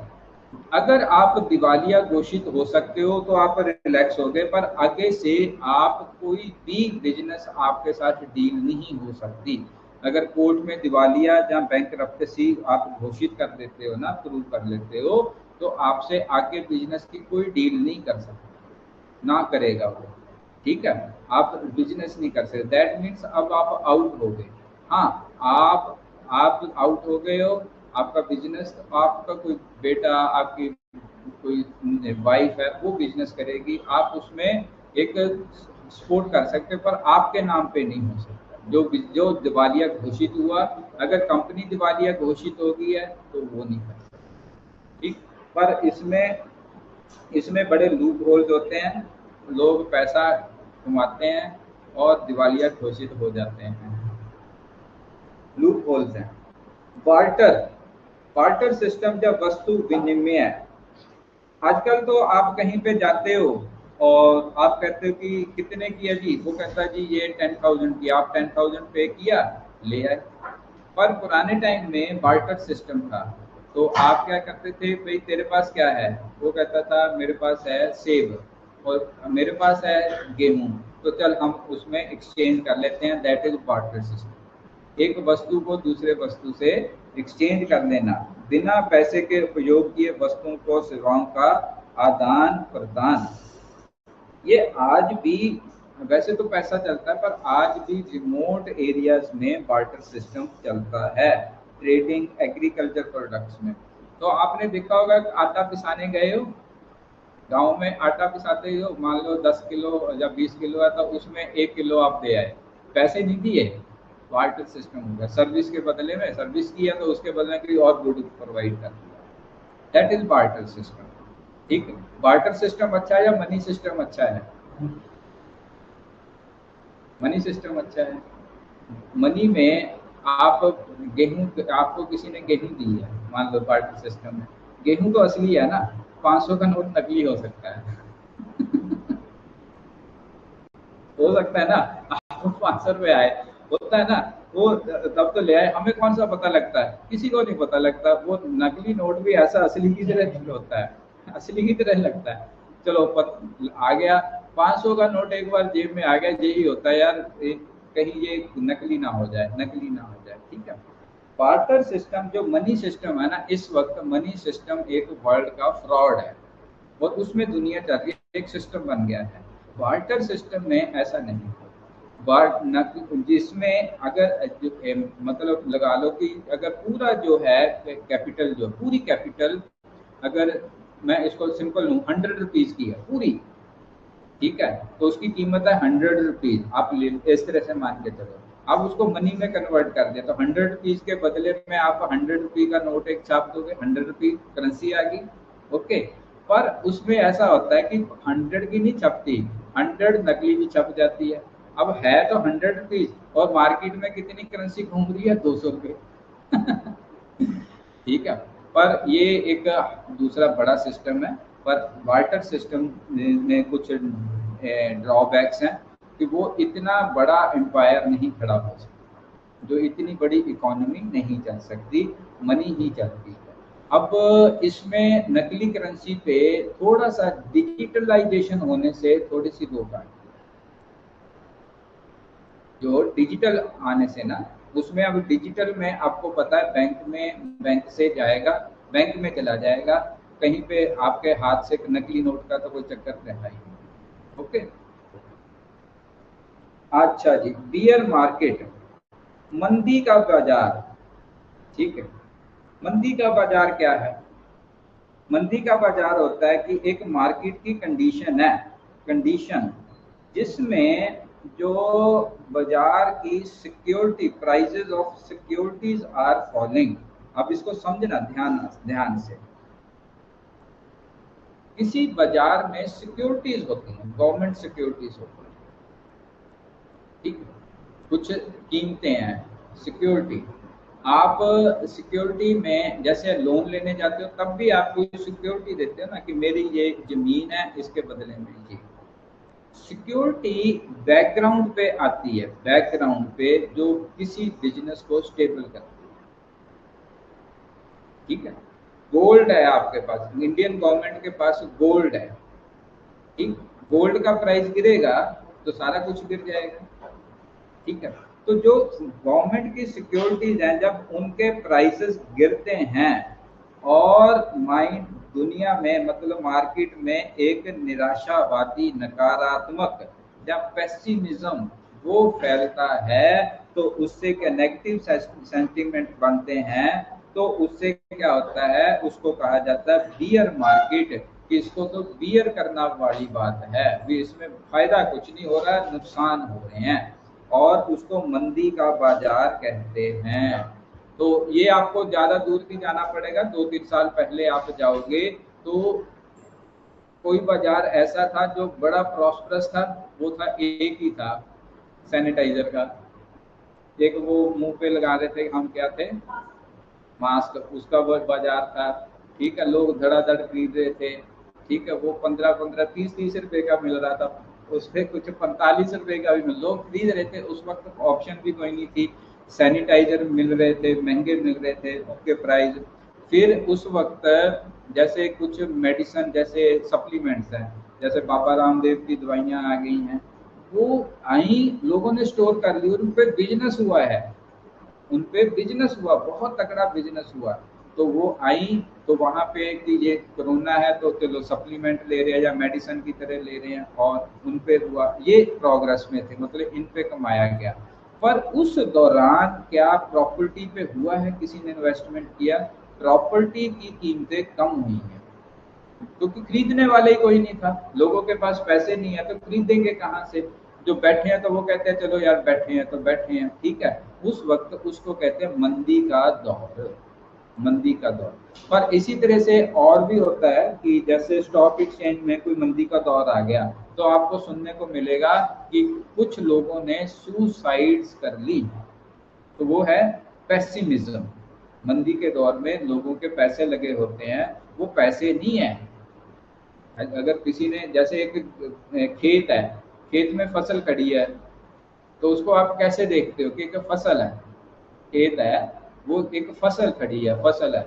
अगर आप दिवालिया घोषित हो सकते हो तो आप रिलैक्स हो गए, पर आगे से आप कोई भी बिजनेस आपके साथ डील नहीं हो सकती। अगर कोर्ट में दिवालिया या बैंकरप्सी आप घोषित कर देते हो ना, प्रूव कर लेते हो, तो आपसे आगे बिजनेस की कोई डील नहीं कर सकते, ना करेगा वो, ठीक है, आप बिजनेस नहीं कर सकते। दैट मीन्स अब आप आउट हो गए। हाँ, आप आउट हो गए हो, आपका बिजनेस, आपका कोई बेटा, आपकी कोई वाइफ है वो बिजनेस करेगी, आप उसमें एक सपोर्ट कर सकते, पर आपके नाम पे नहीं हो सकता, जो दिवालिया घोषित हुआ, अगर कंपनी दिवालिया घोषित हो गई है तो वो नहीं कर सकती, ठीक। पर इसमें बड़े लूप होल्स होते हैं, लोग पैसा कमाते हैं और दिवालिया घोषित हो जाते हैं, लूप होल्स हैं। बार्टर, बार्टर सिस्टम जब वस्तु विनिमय, आजकल तो आप कहीं पे जाते हो और आप कहते हो कि कितने किया जी, वो कहता है जी ये 10,000 की, आप 10,000 पे किया, ले आए। पर पुराने टाइम में बार्टर सिस्टम था, तो आप क्या करते थे, भाई तेरे पास क्या है, वो कहता था मेरे पास है सेब और मेरे पास है गेहूं, तो चल हम उसमें एक्सचेंज कर लेते हैं, दैट इज बार्टर सिस्टम। एक वस्तु को दूसरे वस्तु से एक्सचेंज कर लेना, बिना पैसे के उपयोग किए वस्तुओं को सेवाओं का आदान प्रदान। ये आज भी, वैसे तो पैसा चलता है पर आज भी रिमोट एरियाज में बार्टर सिस्टम चलता है, ट्रेडिंग एग्रीकल्चर प्रोडक्ट्स में। तो आपने देखा होगा कि आटा पिसाने गए हो, गांव में आटा पिसाते हो, मान लो 10 किलो या 20 किलो है तो उसमें 1 किलो आप दे आए, पैसे नहीं दिए, बार्टर सिस्टम हो गया। सर्विस के बदले में सर्विस किया तो उसके बदले में कोई और गुड प्रोवाइड कर दिया, दैट इज बार्टर सिस्टम, ठीक है। बार्टर सिस्टम अच्छा है या मनी सिस्टम अच्छा है? मनी सिस्टम अच्छा है। मनी में आप गेहूं, आपको किसी ने गेहूं दी है, मान लो बार्टर सिस्टम में, गेहूं तो असली है ना, 500 का नोट नकली हो सकता है हो सकता है ना, आपको 500 रुपए आए, होता है ना, वो तब तो ले आए, हमें कौन सा पता लगता है, किसी को नहीं पता लगता, वो नकली नोट भी ऐसा असली की तरह फील होता है, असली की तरह लगता है। चलो आ गया 500 का नोट, एक बार जेब में आ गया, यही होता है यार, कहीं ये नकली ना हो जाए, नकली ना हो जाए, ठीक है। बार्टर सिस्टम जो मनी सिस्टम है ना, इस वक्त मनी सिस्टम एक वर्ल्ड का फ्रॉड है और उसमें दुनिया चल रही है, एक सिस्टम बन गया है। बार्टर सिस्टम में ऐसा नहीं है, जिसमें अगर मतलब लगा लो कि अगर पूरा जो है कैपिटल, जो पूरी कैपिटल, अगर मैं इसको सिंपल लूँ 100 रुपीज़ की है पूरी, ठीक है, तो उसकी कीमत है 100 रुपीज़, आप इस तरह से मान के चलो, आप उसको मनी में कन्वर्ट कर दिया तो 100 रुपीज़ के बदले में आप 100 रुपये का नोट एक छाप दोगे, 100 रुपये करेंसी आ गई, ओके। पर उसमें ऐसा होता है कि 100 की नहीं छपती, 100 नकली भी छप जाती है। अब है तो 100 रुपीज़ और मार्केट में कितनी करेंसी घूम रही है, 200 रुपये ठीक है। पर ये एक दूसरा बड़ा सिस्टम है, पर बार्टर सिस्टम में कुछ ड्रॉबैक्स हैं कि वो इतना बड़ा एम्पायर नहीं खड़ा हो सकता, जो इतनी बड़ी इकोनॉमी नहीं चल सकती, मनी ही चलती है। अब इसमें नकली करेंसी पे थोड़ा सा डिजिटलाइजेशन होने से थोड़ी सी रोक आई, जो डिजिटल आने से ना, उसमें अब डिजिटल में आपको पता है बैंक में, बैंक से जाएगा, बैंक में चला जाएगा, कहीं पे आपके हाथ से नकली नोट का तो कोई चक्कर रहता ही नहीं, ओके। अच्छा जी, बियर मार्केट, मंदी का बाजार, ठीक है। मंदी का बाजार क्या है? मंदी का बाजार होता है कि एक मार्केट की कंडीशन है, कंडीशन जिसमें जो बाजार की security, prices of securities are falling. अब इसको समझना ध्यान ध्यान से, किसी बाजार में सिक्योरिटीज होती हैं, गवर्नमेंट सिक्योरिटीज होती हैं, ठीक है, कुछ कीमतें हैं, सिक्योरिटी। आप सिक्योरिटी में जैसे लोन लेने जाते हो तब भी आप कोई सिक्योरिटी देते हो ना, कि मेरी ये जमीन है, इसके बदले में ये सिक्योरिटी बैकग्राउंड पे आती है, बैकग्राउंड पे जो किसी बिजनेस को स्टेबल करती है, ठीक है। गोल्ड है आपके पास, इंडियन गवर्नमेंट के पास गोल्ड है, ठीक, गोल्ड का प्राइस गिरेगा तो सारा कुछ गिर जाएगा, ठीक है। तो जो गवर्नमेंट की सिक्योरिटीज हैं, जब उनके प्राइसेस गिरते हैं और माइंड दुनिया में, मतलब मार्केट में एक निराशावादी, नकारात्मक या पेसिमिज्म वो फैलता है, तो उससे क्या नेगेटिव सेंटीमेंट बनते हैं, तो उससे क्या होता है, उसको कहा जाता है बियर मार्केट, कि इसको तो बियर करना वाली बात है, भी इसमें फायदा कुछ नहीं हो रहा है, नुकसान हो रहे हैं। और उसको मंदी का बाजार कहते हैं। तो ये आपको ज़्यादा दूर नहीं जाना पड़ेगा, 2-3 साल पहले आप जाओगे तो कोई बाजार ऐसा था जो बड़ा प्रॉस्परस था, वो था एक ही था सैनिटाइजर का। एक वो मुंह पे लगा रहे थे, हम क्या थे, मास्क, उसका वो बाजार था। ठीक है, लोग धड़ाधड़ खरीद रहे थे। ठीक है, वो 15-15 30-30 रुपए का मिल रहा था, उसपे कुछ 45 रुपए का भी मिल, लोग खरीद रहे थे। उस वक्त ऑप्शन भी कोई नहीं थी, सैनिटाइजर मिल रहे थे, महंगे मिल रहे थे, उनके प्राइस। फिर उस वक्त जैसे कुछ मेडिसिन, जैसे सप्लीमेंट्स हैं, जैसे बाबा रामदेव की दवाइयाँ आ गई हैं, वो आई, लोगों ने स्टोर कर ली और उन पे बिजनेस हुआ है, उन पे बिजनेस हुआ, बहुत तगड़ा बिजनेस हुआ। तो वो आई तो वहां पे कि ये कोरोना है तो चलो सप्लीमेंट ले रहे हैं या मेडिसिन की तरह ले रहे हैं, और उन पे हुआ, ये प्रोग्रेस में थे, मतलब इन पे कमाया गया। पर उस दौरान क्या प्रॉपर्टी पे हुआ है, किसी ने इन्वेस्टमेंट किया? प्रॉपर्टी की कीमतें कम हुई हैं, क्योंकि खरीदने वाले ही कोई नहीं था, लोगों के पास पैसे नहीं है तो खरीदेंगे कहाँ से? जो बैठे हैं तो वो कहते हैं चलो यार बैठे हैं तो बैठे हैं, ठीक है। उस वक्त उसको कहते हैं मंदी का दौर, मंदी का दौर। पर इसी तरह से और भी होता है कि जैसे स्टॉक एक्सचेंज में कोई मंदी का दौर आ गया तो आपको सुनने को मिलेगा कि कुछ लोगों ने सुसाइड्स कर ली, तो वो है पेसिमिज्म। मंदी के दौर में लोगों के पैसे लगे होते हैं, वो पैसे नहीं है। अगर किसी ने, जैसे एक खेत है, खेत में फसल खड़ी है, तो उसको आप कैसे देखते हो कि एक फसल है, खेत है, वो एक फसल खड़ी है, फसल है,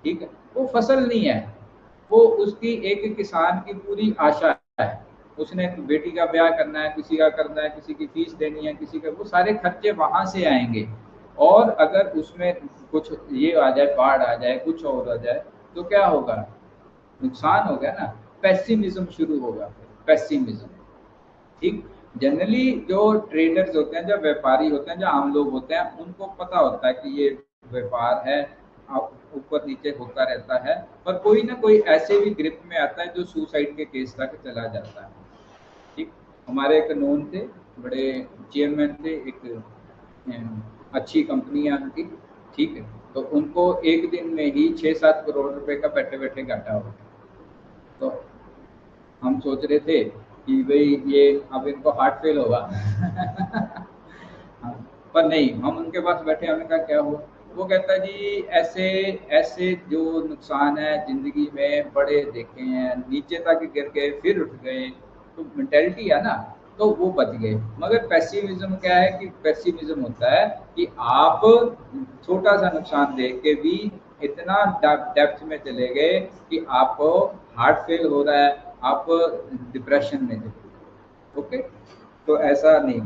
ठीक है, वो फसल नहीं है, वो उसकी एक किसान की पूरी आशा है। उसने बेटी का ब्याह करना है, किसी का करना है, किसी की फीस देनी है, किसी का, वो सारे खर्चे वहां से आएंगे। और अगर उसमें कुछ ये आ जाए, बाढ़ आ जाए, कुछ और आ जाए, तो क्या होगा? नुकसान हो गया ना, पेसिमिज्म शुरू होगा, पेसिमिज्म। ठीक, जनरली जो ट्रेडर्स होते हैं, जो व्यापारी होते हैं, जो आम लोग होते हैं, उनको पता होता है कि ये व्यापार है, ऊपर नीचे होता रहता है, पर कोई ना कोई ऐसे भी ग्रिप में आता है जो सुसाइड के केस तक चला जाता है। ठीक, हमारे एक नोन थे, बड़े चेयरमैन थे, एक अच्छी कंपनी है उनकी, ठीक है, तो उनको एक दिन में ही 6-7 करोड़ रुपए का बैठे बैठे घाटा हो गया। तो हम सोच रहे थे कि भाई ये अब इनको हार्ट फेल होगा हाँ, पर नहीं, हम उनके पास बैठे, हमने कहा क्या हुआ? वो कहता जी ऐसे ऐसे जो नुकसान है जिंदगी में बड़े देखे हैं, नीचे तक गिर गए फिर उठ गए, तो मेंटेलिटी है ना, तो वो बच गए। मगर पेसिमिज्म क्या है कि पेसिमिज्म होता है कि आप छोटा सा नुकसान देख के भी इतना डेप्थ में चले गए कि आपको हार्ट फेल हो रहा है, आप डिप्रेशन में चले गए। ओके, तो ऐसा नहीं।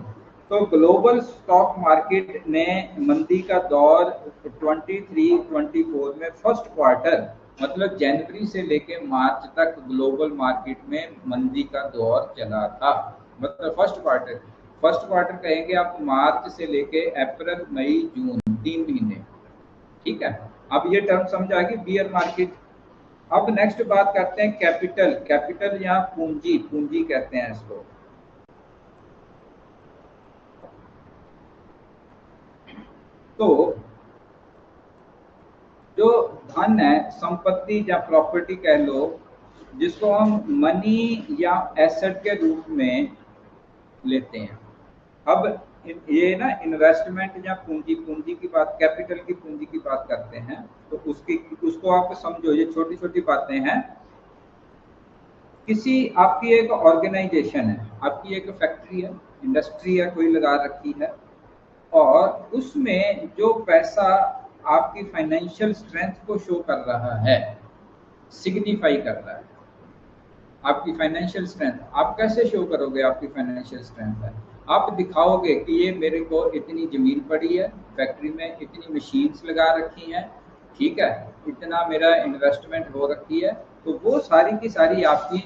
तो ग्लोबल स्टॉक मार्केट ने मंदी का दौर 23-24 में फर्स्ट क्वार्टर, मतलब जनवरी से लेके मार्च तक ग्लोबल मार्केट में मंदी का दौर चला था। मतलब फर्स्ट क्वार्टर कहेंगे आप मार्च से लेके अप्रैल मई जून, 3 महीने, ठीक है। अब ये टर्म समझ आ गई, बियर मार्केट। अब नेक्स्ट बात करते हैं कैपिटल। कैपिटल यहाँ पूंजी, पूंजी कहते हैं इसको। तो जो धन है, संपत्ति या प्रॉपर्टी कह लो, जिसको हम मनी या एसेट के रूप में लेते हैं। अब ये ना इन्वेस्टमेंट या पूंजी, पूंजी की बात, कैपिटल की पूंजी की बात करते हैं, तो उसको आप समझो, ये छोटी छोटी बातें हैं। किसी, आपकी एक ऑर्गेनाइजेशन है, आपकी एक फैक्ट्री है, इंडस्ट्री है, कोई लगा रखी है, और उसमें जो पैसा आपकी फाइनेंशियल स्ट्रेंथ को शो कर रहा है, सिग्निफाई कर रहा है आपकी फाइनेंशियल स्ट्रेंथ। आप कैसे शो करोगे आपकी फाइनेंशियल स्ट्रेंथ है? आप दिखाओगे कि ये मेरे को इतनी जमीन पड़ी है, फैक्ट्री में इतनी मशीन्स लगा रखी हैं, ठीक है, इतना मेरा इन्वेस्टमेंट हो रखी है, तो वो सारी की सारी आपकी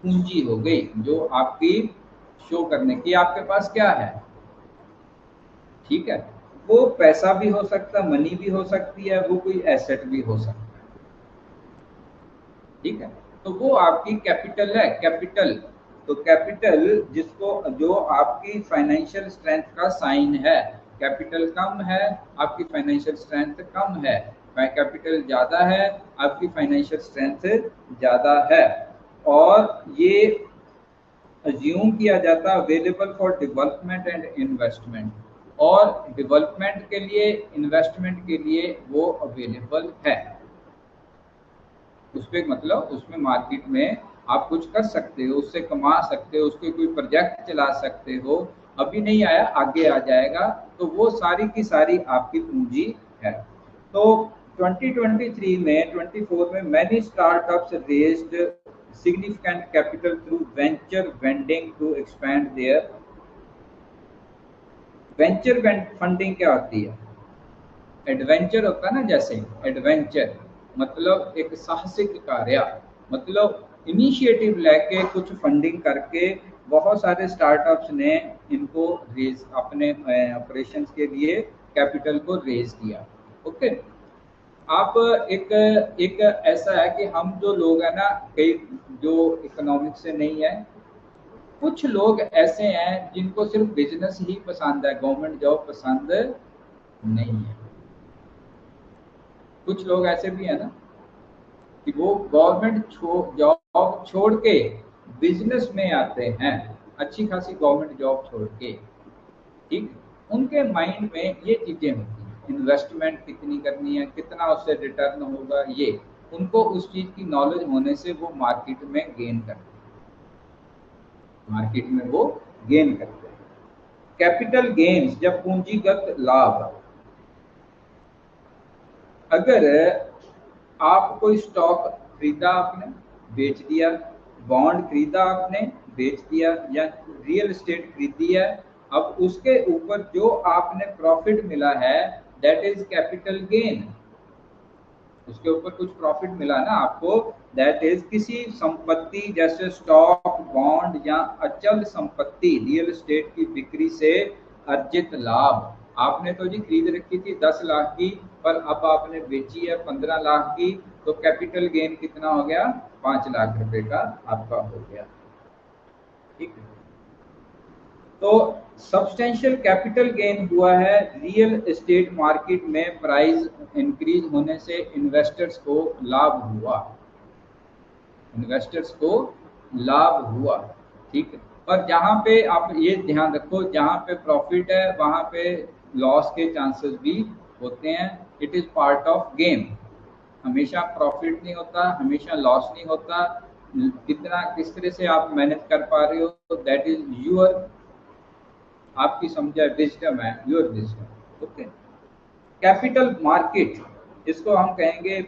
पूंजी हो गई, जो आपकी शो करने की आपके पास क्या है, ठीक है। वो पैसा भी हो सकता है, मनी भी हो सकती है, वो कोई एसेट भी हो सकता है, ठीक है। तो वो आपकी कैपिटल है, कैपिटल। तो कैपिटल जिसको जो आपकी फाइनेंशियल स्ट्रेंथ का साइन है, कैपिटल कम है आपकी फाइनेंशियल स्ट्रेंथ कम है, कैपिटल ज्यादा है आपकी फाइनेंशियल स्ट्रेंथ ज्यादा है। और ये अज्यूम किया जाता available for development and investment, और डेवलपमेंट के लिए इन्वेस्टमेंट के लिए वो अवेलेबल है। उस पर मतलब उसमें मार्केट में आप कुछ कर सकते हो, उससे कमा सकते हो, उसके कोई प्रोजेक्ट चला सकते हो, अभी नहीं आया आगे आ जाएगा, तो वो सारी की सारी आपकी पूंजी है। तो 2023 में 24 में many startups raised significant capital through venture vending to expand their venture funding क्या होती है? एडवेंचर होता है ना, जैसे एडवेंचर मतलब एक साहसिक कार्य, मतलब इनिशिएटिव लेके कुछ फंडिंग करके बहुत सारे स्टार्टअप्स ने इनको रेज अपने ऑपरेशंस के लिए कैपिटल को रेज किया। ओके, आप एक ऐसा है कि हम जो लोग हैं ना, कई जो इकोनॉमिक्स से नहीं है, कुछ लोग ऐसे हैं जिनको सिर्फ बिजनेस ही पसंद है, गवर्नमेंट जॉब पसंद नहीं है। कुछ लोग ऐसे भी है ना कि वो गवर्नमेंट जॉब छोड़ के बिजनेस में आते हैं, अच्छी खासी गवर्नमेंट जॉब छोड़ के, ठीक। उनके माइंड में ये चीजें होती हैं, इन्वेस्टमेंट कितनी करनी है, कितना उससे रिटर्न होगा, ये उनको उस चीज की नॉलेज होने से वो मार्केट में गेन करते हैं, मार्केट में वो गेन करते हैं। कैपिटल गेन्स जब पूंजीगत लाभ, अगर आप कोई स्टॉक खरीदा आपने बेच दिया, बॉन्ड खरीदा आपने बेच दिया, या रियल एस्टेट खरीदी है, अब उसके ऊपर जो आपने प्रॉफिट मिला है दैट इज कैपिटल गेन। उसके ऊपर कुछ प्रॉफिट मिला ना आपको, दैट इज किसी संपत्ति जैसे स्टॉक, बॉन्ड या अचल संपत्ति रियल एस्टेट की बिक्री से अर्जित लाभ। आपने तो जी खरीद रखी थी 10 लाख की, पर अब आपने बेची है 15 लाख की, तो कैपिटल गेन कितना हो गया? 5 लाख रुपए का आपका हो गया, ठीक है। तो सब्सटेंशियल कैपिटल गेन हुआ है रियल एस्टेट मार्केट में, प्राइस इंक्रीज होने से इन्वेस्टर्स को लाभ हुआ, इन्वेस्टर्स को लाभ हुआ, ठीक है। पर जहां पे आप ये ध्यान रखो, जहां पे प्रॉफिट है वहां पे लॉस के चांसेस भी होते हैं, it is part of game. हमेशा प्रॉफिट नहीं होता, हमेशा लॉस नहीं होता, कितना किस तरह से आप मैनेज कर पा रहे हो दैट इज यूर, आपकी समझा विजडम है, your wisdom. Okay, capital market इसको हम कहेंगे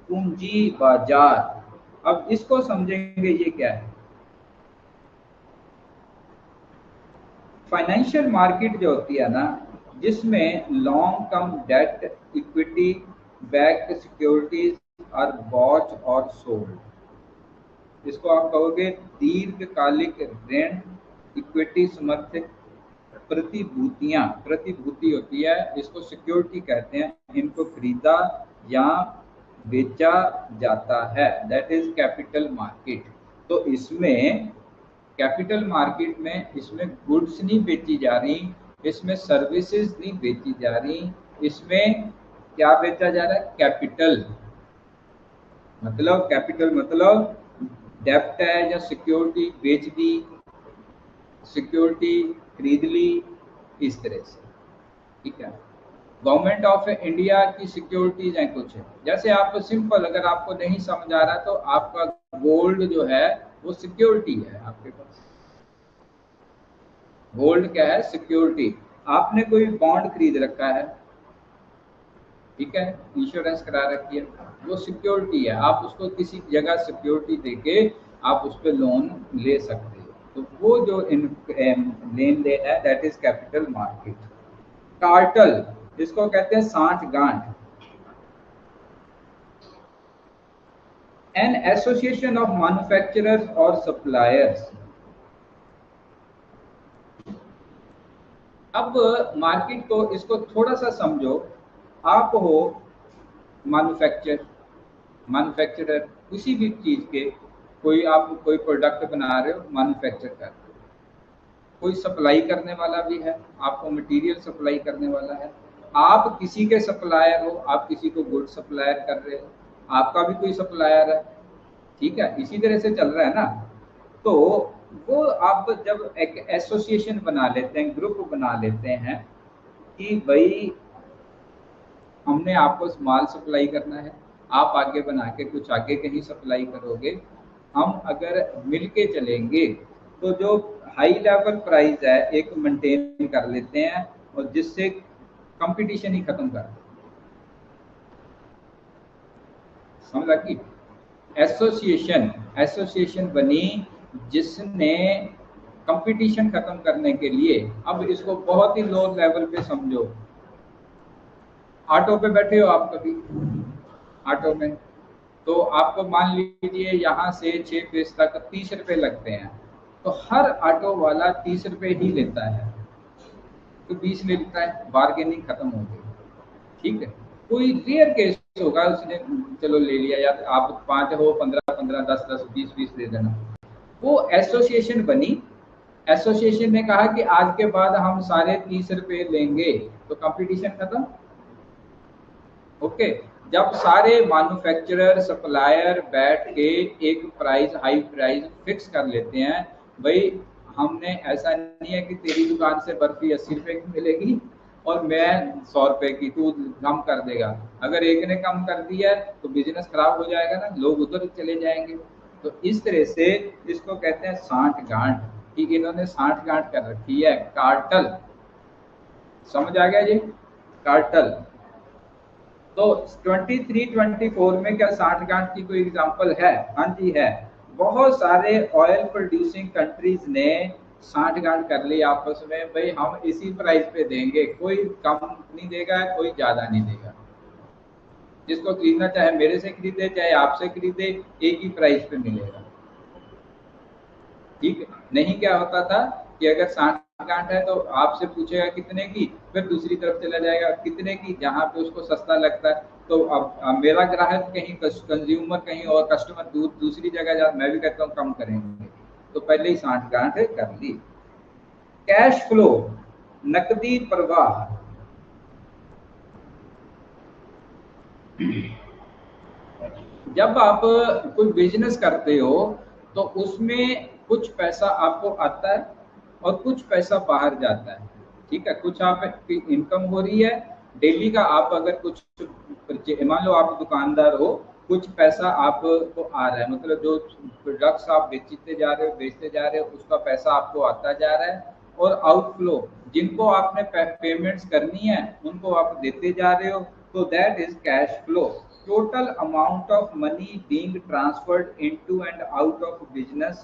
पूंजी बाजार। अब इसको समझेंगे, ये क्या है? फाइनेंशियल मार्केट जो होती है ना, जिसमें long term debt, equity backed securities are bought और सोल्ड, इसको आप कहोगे दीर्घकालिक ऋण, इक्विटी समर्थित प्रतिभूतियां, प्रतिभूति होती है, इसको सिक्योरिटी कहते हैं, इनको खरीदा या बेचा जाता है, दैट इज कैपिटल मार्केट। तो इसमें कैपिटल मार्केट में इसमें गुड्स नहीं बेची जा रही, इसमें सर्विसेज नहीं बेची जा रही, इसमें क्या बेचा जा रहा है? कैपिटल। मतलब कैपिटल मतलब डेप्ट है या सिक्योरिटी बेच दी, सिक्योरिटी खरीद ली, इस तरह से, ठीक है। गवर्नमेंट ऑफ इंडिया की सिक्योरिटीज हैं कुछ, जैसे आप सिंपल, अगर आपको नहीं समझ आ रहा तो आपका गोल्ड जो है वो सिक्योरिटी है आपके पास। गोल्ड क्या है? सिक्योरिटी। आपने कोई बॉन्ड खरीद रखा है, ठीक है, इंश्योरेंस करा रखी है, वो सिक्योरिटी है, आप उसको किसी जगह सिक्योरिटी देके आप उस पर लोन ले सकते हो, तो वो जो लेन देन है that is capital market. Cartel इसको कहते हैं सांठगांठ, एन एसोसिएशन ऑफ मैन्युफैक्चरर्स और सप्लायर्स। अब मार्केट को, इसको थोड़ा सा समझो, आप हो मैन्युफैक्चरर किसी भी चीज के, कोई आप कोई प्रोडक्ट बना रहे हो, मैन्युफैक्चर कर रहे हो, कोई सप्लाई करने वाला भी है, आपको मटेरियल सप्लाई करने वाला है, आप किसी के सप्लायर हो, आप किसी को गुड सप्लायर कर रहे हो, आपका भी कोई सप्लायर है, ठीक है, इसी तरह से चल रहा है ना। तो वो आप जब एक एसोसिएशन बना लेते हैं, ग्रुप बना लेते हैं कि भाई हमने आपको माल सप्लाई करना है, आप आगे बना के कुछ आगे कहीं सप्लाई करोगे, हम अगर मिल के चलेंगे तो जो हाई लेवल प्राइस है एक मेंटेन कर लेते हैं, और जिससे कंपटीशन ही खत्म कर दें। समझा कि एसोसिएशन बनी जिसने कंपटीशन खत्म करने के लिए, अब इसको बहुत ही लो लेवल पे समझो, ऑटो पे बैठे हो आप कभी, ऑटो में, तो आपको मान लीजिए यहाँ से 6 फेस तक 30 रुपए लगते हैं, तो हर ऑटो वाला 30 रुपए ही लेता है, तो 20 ले लेता है, बार्गेनिंग खत्म हो गई, ठीक है। कोई रेयर केस होगा उसने चलो ले लिया, या आप 5 हो, 15 10 10 20 दे देना। वो एसोसिएशन बनी, एसोसिएशन ने कहा कि आज के बाद हम सारे 30 रुपए लेंगे, तो कंपटीशन खत्म। ओके, जब सारे मैन्युफैक्चरर सप्लायर बैठ के एक प्राइस, हाई प्राइस फिक्स कर लेते हैं, भाई हमने ऐसा नहीं है कि तेरी दुकान से बर्फी 80 रुपए की मिलेगी और मैं 100 रुपए की, तू कम कर देगा। अगर एक ने कम कर दिया तो बिजनेस खराब हो जाएगा ना, लोग उधर चले जाएंगे। तो इस तरह से इसको कहते हैं साठ गांठ, कि इन्होंने साठ गांठ कर रखी है, कार्टल। समझ आ गया जी, कार्टल। तो 23-24 में क्या 60 गांठ की कोई एग्जांपल है? हाँ जी है। बहुत सारे ऑयल प्रोड्यूसिंग कंट्रीज ने 60 गांठ कर ली आपस में, भाई हम इसी प्राइस पे देंगे, कोई कम नहीं देगा, कोई ज्यादा नहीं देगा। जिसको खरीदना चाहे मेरे से खरीदे, चाहे आपसे खरीदे, एक ही प्राइस पे मिलेगा, ठीक है। नहीं क्या होता था कि अगर 60 गांठ है तो आपसे पूछेगा कितने की, फिर दूसरी तरफ चला जाएगा कितने की, जहां पे उसको सस्ता लगता है। तो अब मेरा ग्राहक कहीं, कंज्यूमर कहीं और, कस्टमर दूसरी जगह जा, मैं भी कहता हूँ कम करेंगे, तो पहले ही 60 गांठ कर ली। कैश फ्लो, नकदी प्रवाह। जब आप कोई बिजनेस करते हो तो उसमें कुछ पैसा आपको आता है और कुछ पैसा बाहर जाता है, ठीक है। कुछ आपकी इनकम हो रही है डेली का, आप अगर कुछ, मान लो आप दुकानदार हो, कुछ पैसा आपको आ रहा है, मतलब जो प्रोडक्ट्स आप बेचते जा रहे हो उसका पैसा आपको आता जा रहा है, और आउटफ्लो, जिनको आपने पेमेंट्स करनी है उनको आप देते जा रहे हो, तो that is cash flow. Total amount of money being transferred into and out of business,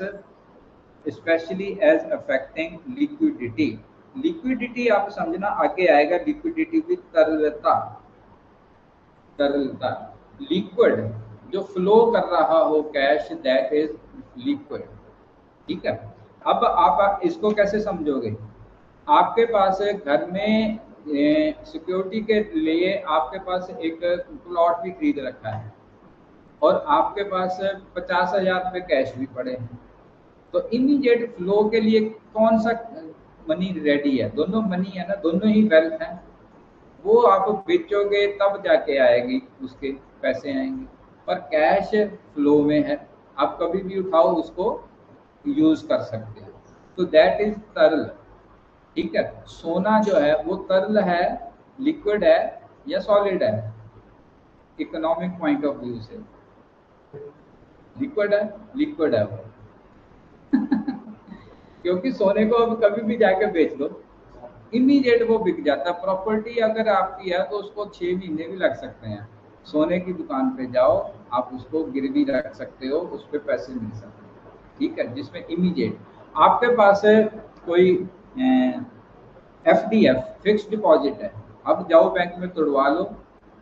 especially as affecting liquidity. Liquidity आप समझना, आगे आएगा liquidity भी, तरलता। तरलता, liquid जो फ्लो कर रहा हो कैश, that is liquid, ठीक है। अब आप इसको कैसे समझोगे? आपके पास घर में सिक्योरिटी के लिए आपके पास एक प्लॉट भी खरीद रखा है, और आपके पास 50,000 रुपये कैश भी पड़े हैं, तो इमीडिएट फ्लो के लिए कौन सा मनी रेडी है? दोनों मनी है ना, दोनों ही वेल्थ है। वो आप बेचोगे तब जाके आएगी, उसके पैसे आएंगे, पर कैश फ्लो में है, आप कभी भी उठाओ उसको यूज कर सकते हो, तो दैट इज तरल, ठीक है। सोना जो है वो तरल है, लिक्विड है या सॉलिड है? इकोनॉमिक पॉइंट ऑफ व्यू से लिक्विड है, लिक्विड है वो क्योंकि सोने को अब कभी भी जाके बेच दो, इमीडिएट वो बिक जाता है। प्रॉपर्टी अगर आपकी है तो उसको 6 महीने भी लग सकते हैं। सोने की दुकान पे जाओ, आप उसको गिरवी रख सकते हो, उस पर पैसे मिल सकते हैं, ठीक है, जिसमें इमीडिएट आपके पास कोई FDF, फिक्स डिपॉजिट है, अब जाओ बैंक में तोड़वा लो,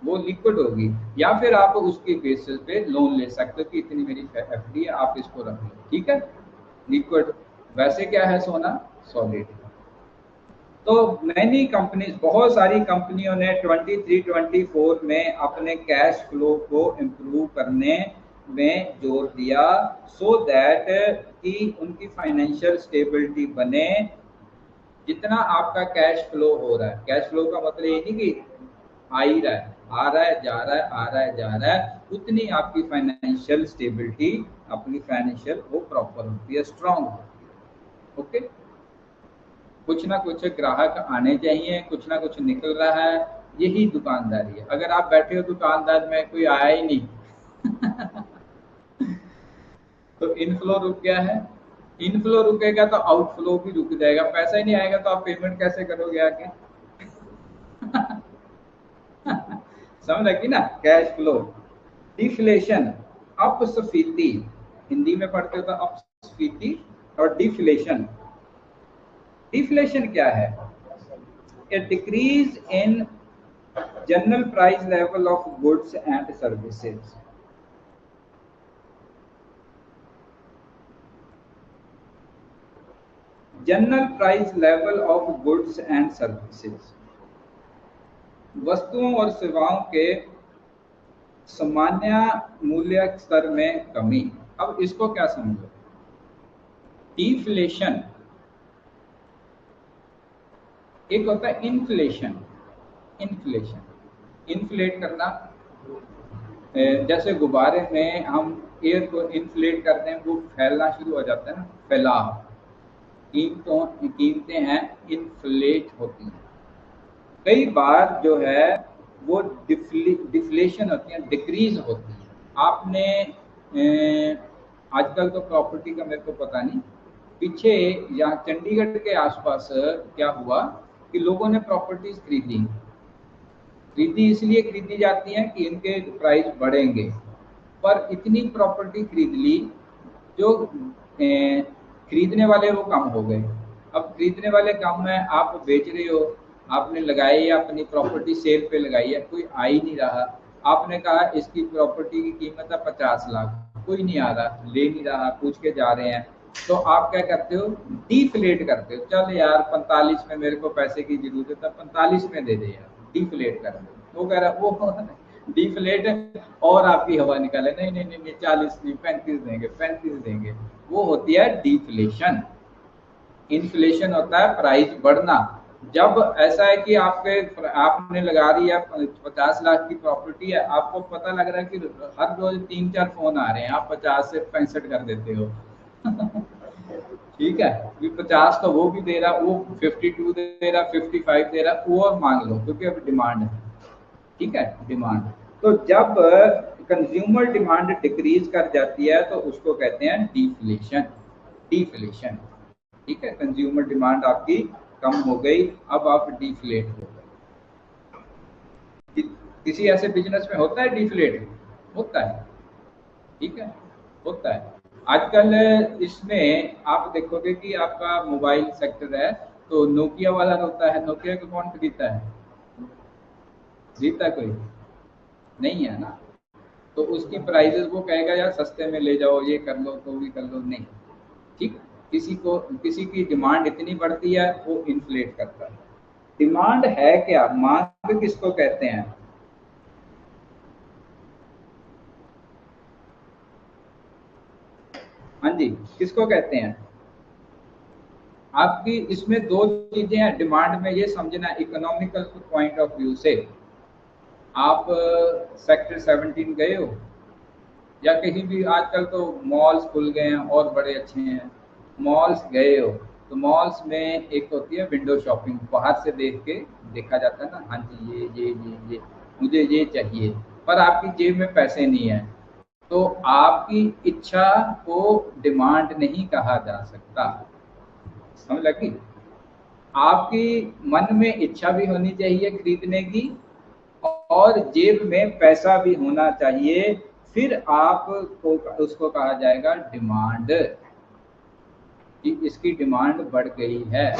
वो लिक्विड होगी, या फिर आप उसके बेसिस पे लोन ले सकते हो कि इतनी मेरी FD है, आप इसको रख लो, ठीक है, लिक्विड। वैसे क्या है सोना? सॉलिड। तो मैनी कंपनीज, बहुत सारी कंपनियों ने 23-24 में अपने कैश फ्लो को इम्प्रूव करने में जोर दिया सो दैट कि उनकी फाइनेंशियल स्टेबिलिटी बने। जितना आपका कैश फ्लो हो रहा है, कैश फ्लो का मतलब ये नहीं कि आ ही रहा है, आ रहा है जा रहा है, आ रहा है जा रहा है, उतनी आपकी फाइनेंशियल स्टेबिलिटी, अपनी फाइनेंशियल वो प्रॉपर होती है, स्ट्रांग होती है। ओके, कुछ ना कुछ ग्राहक आने चाहिए, कुछ ना कुछ निकल रहा है, यही दुकानदारी है। अगर आप बैठे हो दुकानदार में कोई आया ही नहीं तो इनफ्लो रुक गया है, इनफ्लो रुकेगा तो आउटफ्लो भी रुक जाएगा, पैसा ही नहीं आएगा तो आप पेमेंट कैसे करोगे आके समझ लगी ना? Cash flow. डिफ्लेशन, अपस्फीति, हिंदी में पढ़ते हो तो अपस्फीति और डिफ्लेशन। डिफ्लेशन क्या है? A decrease in general price level of goods and services. General price level of goods and services, वस्तुओं और सेवाओं के सामान्य मूल्य स्तर में कमी। अब इसको क्या समझो? डिफ्लेशन, एक होता है इन्फ्लेशन। इन्फ्लेशन, इन्फ्लेट करना, जैसे गुब्बारे में हम एयर को इन्फ्लेट करते हैं, वो फैलना शुरू हो जाता है ना, फैलाव। कीमतें हैं इन्फ्लेट होती हैं। कई बार जो है वो डिफ्लेशन होती है, डिक्रीज होती है। आपने आजकल तो प्रॉपर्टी का मेरे को पता नहीं, पीछे यहाँ चंडीगढ़ के आसपास क्या हुआ कि लोगों ने प्रॉपर्टीज खरीदी इसलिए खरीदी जाती हैं कि इनके प्राइस बढ़ेंगे, पर इतनी प्रॉपर्टी खरीद ली जो खरीदने वाले वो कम हो गए। अब खरीदने वाले कम है, आप बेच रहे हो, आपने लगाई है अपनी प्रॉपर्टी, सेल पे लगाई है, कोई आ ही नहीं रहा। आपने कहा इसकी प्रॉपर्टी की कीमत है 50 लाख, कोई नहीं आ रहा, ले नहीं रहा, पूछ के जा रहे हैं, तो आप क्या करते हो? डिफ्लेट करते हो। चल यार 45 में मेरे को पैसे की जरूरत है, 45 में दे दे यार, डिफ्लेट कर दो। वो कह रहा वो डिफ्लेट और आपकी हवा निकाले, नहीं नहीं नहीं 40 नहीं 35 देंगे, 35 देंगे। वो होती है डिफ्लेशन। इन्फ्लेशन होता है प्राइस बढ़ना। जब ऐसा है कि आपने लगा रही है 50 लाख की प्रॉपर्टी है, आपको पता लग रहा है कि हर रोज 3-4 फोन आ रहे हैं, आप 50 से 65 कर देते हो ठीक है, 50 तो वो भी दे रहा, वो 52 दे रहा, 55 दे रहा, वो और मांग लो, क्योंकि अब डिमांड है। ठीक है, डिमांड। तो जब कंज्यूमर डिमांड डिक्रीज कर जाती है तो उसको कहते हैं डिफ्लेशन। डिफ्लेशन, ठीक है, कंज्यूमर डिमांड आपकी कम हो गई, अब आप डिफ्लेट हो गए। किसी ऐसे बिजनेस में होता है डिफ्लेट? होता है, ठीक है, होता है। आजकल इसमें आप देखोगे कि आपका मोबाइल सेक्टर है तो नोकिया वाला होता है, नोकिया को कौन खरीदता है? खरीदता कोई नहीं है ना, तो उसकी प्राइजेस वो कहेगा यार सस्ते में ले जाओ, ये कर लो, तो भी कर लो, नहीं। ठीक, किसी की डिमांड इतनी बढ़ती है वो इन्फ्लेट करता है। डिमांड है क्या? मांग किसको कहते हैं? हाँ जी, किसको कहते हैं? आपकी इसमें दो चीजें हैं डिमांड में, ये समझना इकोनॉमिकल पॉइंट ऑफ व्यू से। आप सेक्टर 17 गए हो या कहीं भी? आजकल तो मॉल्स खुल गए हैं और बड़े अच्छे हैं, मॉल्स गए हो तो मॉल्स में एक होती है विंडो शॉपिंग, बाहर से देख के देखा जाता है ना, हाँ जी ये मुझे ये चाहिए, पर आपकी जेब में पैसे नहीं है, तो आपकी इच्छा को डिमांड नहीं कहा जा सकता। समझ लगी? आपकी मन में इच्छा भी होनी चाहिए खरीदने की और जेब में पैसा भी होना चाहिए, फिर आपको उसको कहा जाएगा डिमांड। कि इसकी डिमांड बढ़ गई है,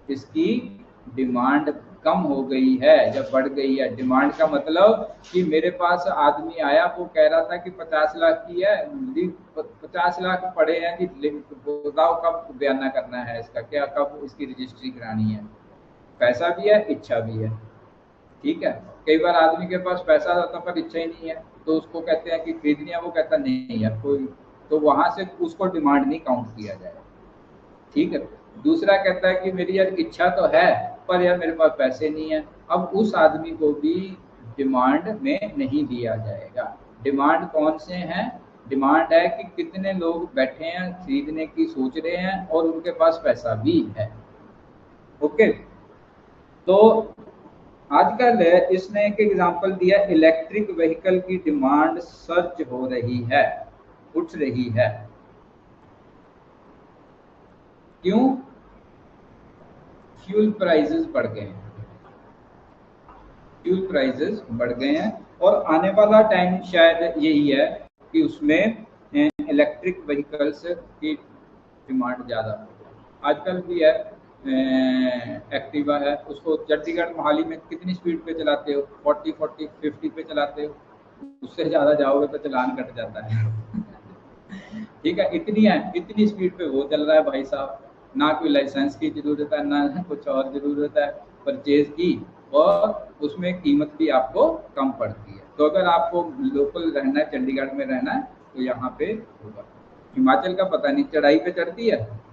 इसकी डिमांड कम हो गई है। जब बढ़ गई है, डिमांड का मतलब कि मेरे पास आदमी आया, वो कह रहा था कि 50 लाख की है, 50 लाख पड़े हैं जी, बताओ कब बयाना करना है इसका, क्या कब इसकी रजिस्ट्री करानी है। पैसा भी है, इच्छा भी है। ठीक है। कई बार आदमी के पास पैसा होता पर इच्छा ही नहीं है, तो उसको कहते हैं कि खरीदनी है, वो कहता नहीं यार कोई, तो वहां से उसको डिमांड नहीं काउंट किया जाएगा। ठीक है। दूसरा कहता है कि मेरी यार इच्छा तो है पर यार मेरे पास पैसे नहीं है, अब उस आदमी को भी डिमांड में नहीं लिया जाएगा। डिमांड कौन से हैं? डिमांड है कि कितने लोग बैठे हैं खरीदने की सोच रहे हैं और उनके पास पैसा भी है। ओके। तो आजकल इसने एक एग्जांपल दिया, इलेक्ट्रिक व्हीकल की डिमांड सर्ज हो रही है, उठ रही है। क्यों? फ्यूल प्राइसेस बढ़ गए हैं, फ्यूल प्राइसेस बढ़ गए हैं और आने वाला टाइम शायद यही है कि उसमें इलेक्ट्रिक व्हीकल्स की डिमांड ज़्यादा हो। आजकल भी है एक्टिवा है, उसको चंडीगढ़ मोहाली में कितनी स्पीड पे चलाते हो? 40 50 पे चलाते हो, उससे ज़्यादा जाओगे तो चालान कट जाता है। ठीक है, इतनी है, इतनी स्पीड पे वो चल रहा है भाई साहब, ना कोई लाइसेंस की जरूरत है ना कुछ और जरूरत है, परचेज की, और उसमें कीमत भी आपको कम पड़ती है। तो अगर आपको लोकल रहना है, चंडीगढ़ में रहना है, तो यहाँ पे होगा। हिमाचल का पता नहीं, चढ़ाई पे चढ़ती है।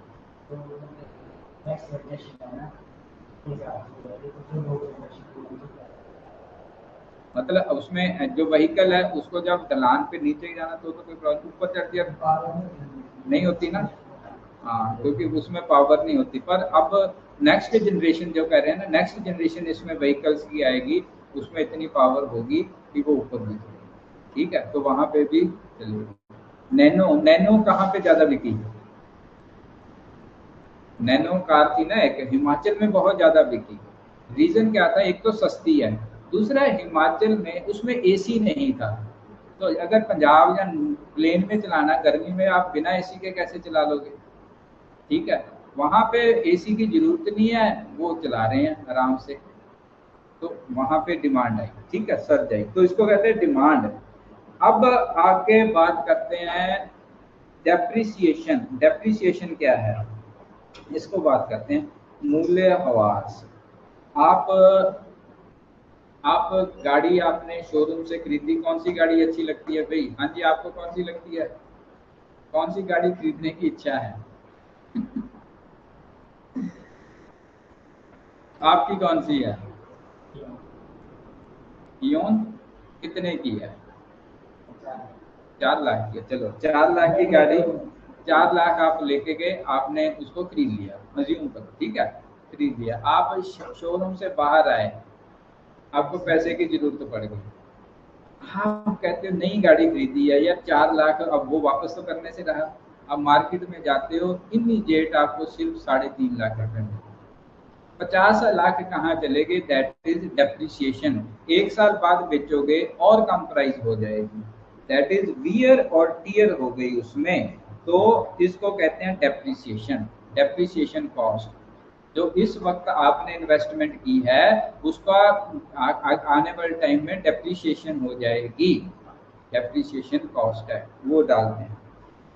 मतलब उसमें जो व्हीकल है उसको जब ढलान पे नीचे जाना तो कोई प्रॉब्लम, ऊपर चढ़ती है नहीं होती ना। हाँ, क्योंकि उसमें पावर नहीं होती। पर अब नेक्स्ट जनरेशन जो कह रहे हैं ना, नेक्स्ट जनरेशन इसमें व्हीकल्स की आएगी, उसमें इतनी पावर होगी कि वो ऊपर नहीं चलेगी। ठीक है, तो वहां पे भी चलेगी। नैनो, नैनो कहाँ पे ज्यादा बिकी? नैनो कार थी ना एक, हिमाचल में बहुत ज्यादा बिकी। रीजन क्या था? एक तो सस्ती है, दूसरा हिमाचल में उसमें एसी नहीं था। तो अगर पंजाब या प्लेन में चलाना, गर्मी में आप बिना एसी के कैसे चला लोगे? ठीक है, वहां पे एसी की जरूरत नहीं है, वो चला रहे हैं आराम से, तो वहां पे डिमांड आई। ठीक है, सर्ज आई, तो इसको कहते हैं डिमांड। अब आगे बात करते हैं डेप्रिसिएशन। डेप्रिसिएशन क्या है, इसको बात करते हैं। मूल्यह्रास। आप आप गाड़ी आपने शोरूम से खरीदी, कौन सी गाड़ी अच्छी लगती है भाई? हाँ जी, आपको कौन सी लगती है? कौन सी गाड़ी खरीदने की इच्छा है? आपकी कौन सी है? इयोन। कितने की है? 4 लाख की है। चलो 4 लाख की गाड़ी, 4 लाख आप लेके गए, आपने उसको खरीद लिया, अज्यूम करो, ठीक है, खरीद लिया। आप शोरूम से बाहर आए, आपको पैसे की जरूरत पड़ गई। हाँ, कहते हो नई गाड़ी खरीदी है यार, 4 लाख, अब वो वापस तो करने से रहा। अब मार्केट में जाते हो, इमीडिएट आपको सिर्फ 3.5 लाख रुपए मिले। 50 लाख कहाँ चले गए? That is depreciation. 1 साल बाद बेचोगे और कम प्राइस हो जाएगी, दैट इज वियर और टीयर हो गई उसमें, तो इसको कहते हैं डेप्रिसिएशन। डेप्रिसिएशन कॉस्ट जो इस वक्त आपने इन्वेस्टमेंट की है उसका आने वाले टाइम में डेप्रिसिएशन हो जाएगी। डेप्रिसिएशन कॉस्ट है वो डालते हैं।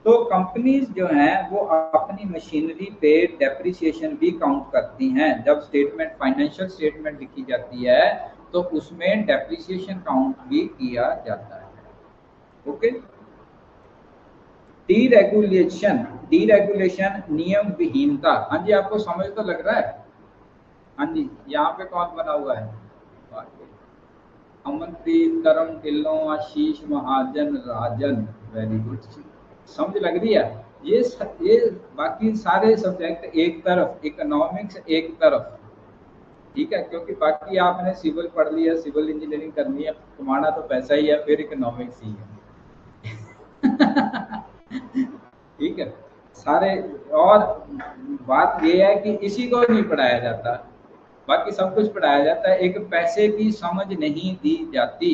तो कंपनीज जो हैं वो अपनी मशीनरी पे डेप्रिसिएशन भी काउंट करती हैं। जब स्टेटमेंट, फाइनेंशियल स्टेटमेंट लिखी जाती है तो उसमें डेप्रिसिएशन काउंट भी किया जाता है। ओके। डीरेगुलेशन। डीरेगुलेशन नियम विहीनता। हाँ जी, आपको समझ तो लग रहा है? हाँ जी, यहाँ पे कौन बना हुआ है? अमनप्रीत, करम ढिल्लों, आशीष महाजन, राजन। वेरी गुड, समझ लग रही है? ये बाकी सारे सब्जेक्ट एक तरफ, इकोनॉमिक्स एक तरफ, ठीक है, क्योंकि बाकी आपने सिविल पढ़ लिया, सिविल इंजीनियरिंग करनी है, कमाना तो पैसा ही है, फिर इकोनॉमिक्स ही है। ठीक है, सारे। और बात ये है कि इसी को नहीं पढ़ाया जाता, बाकी सब कुछ पढ़ाया जाता है, एक पैसे की समझ नहीं दी जाती।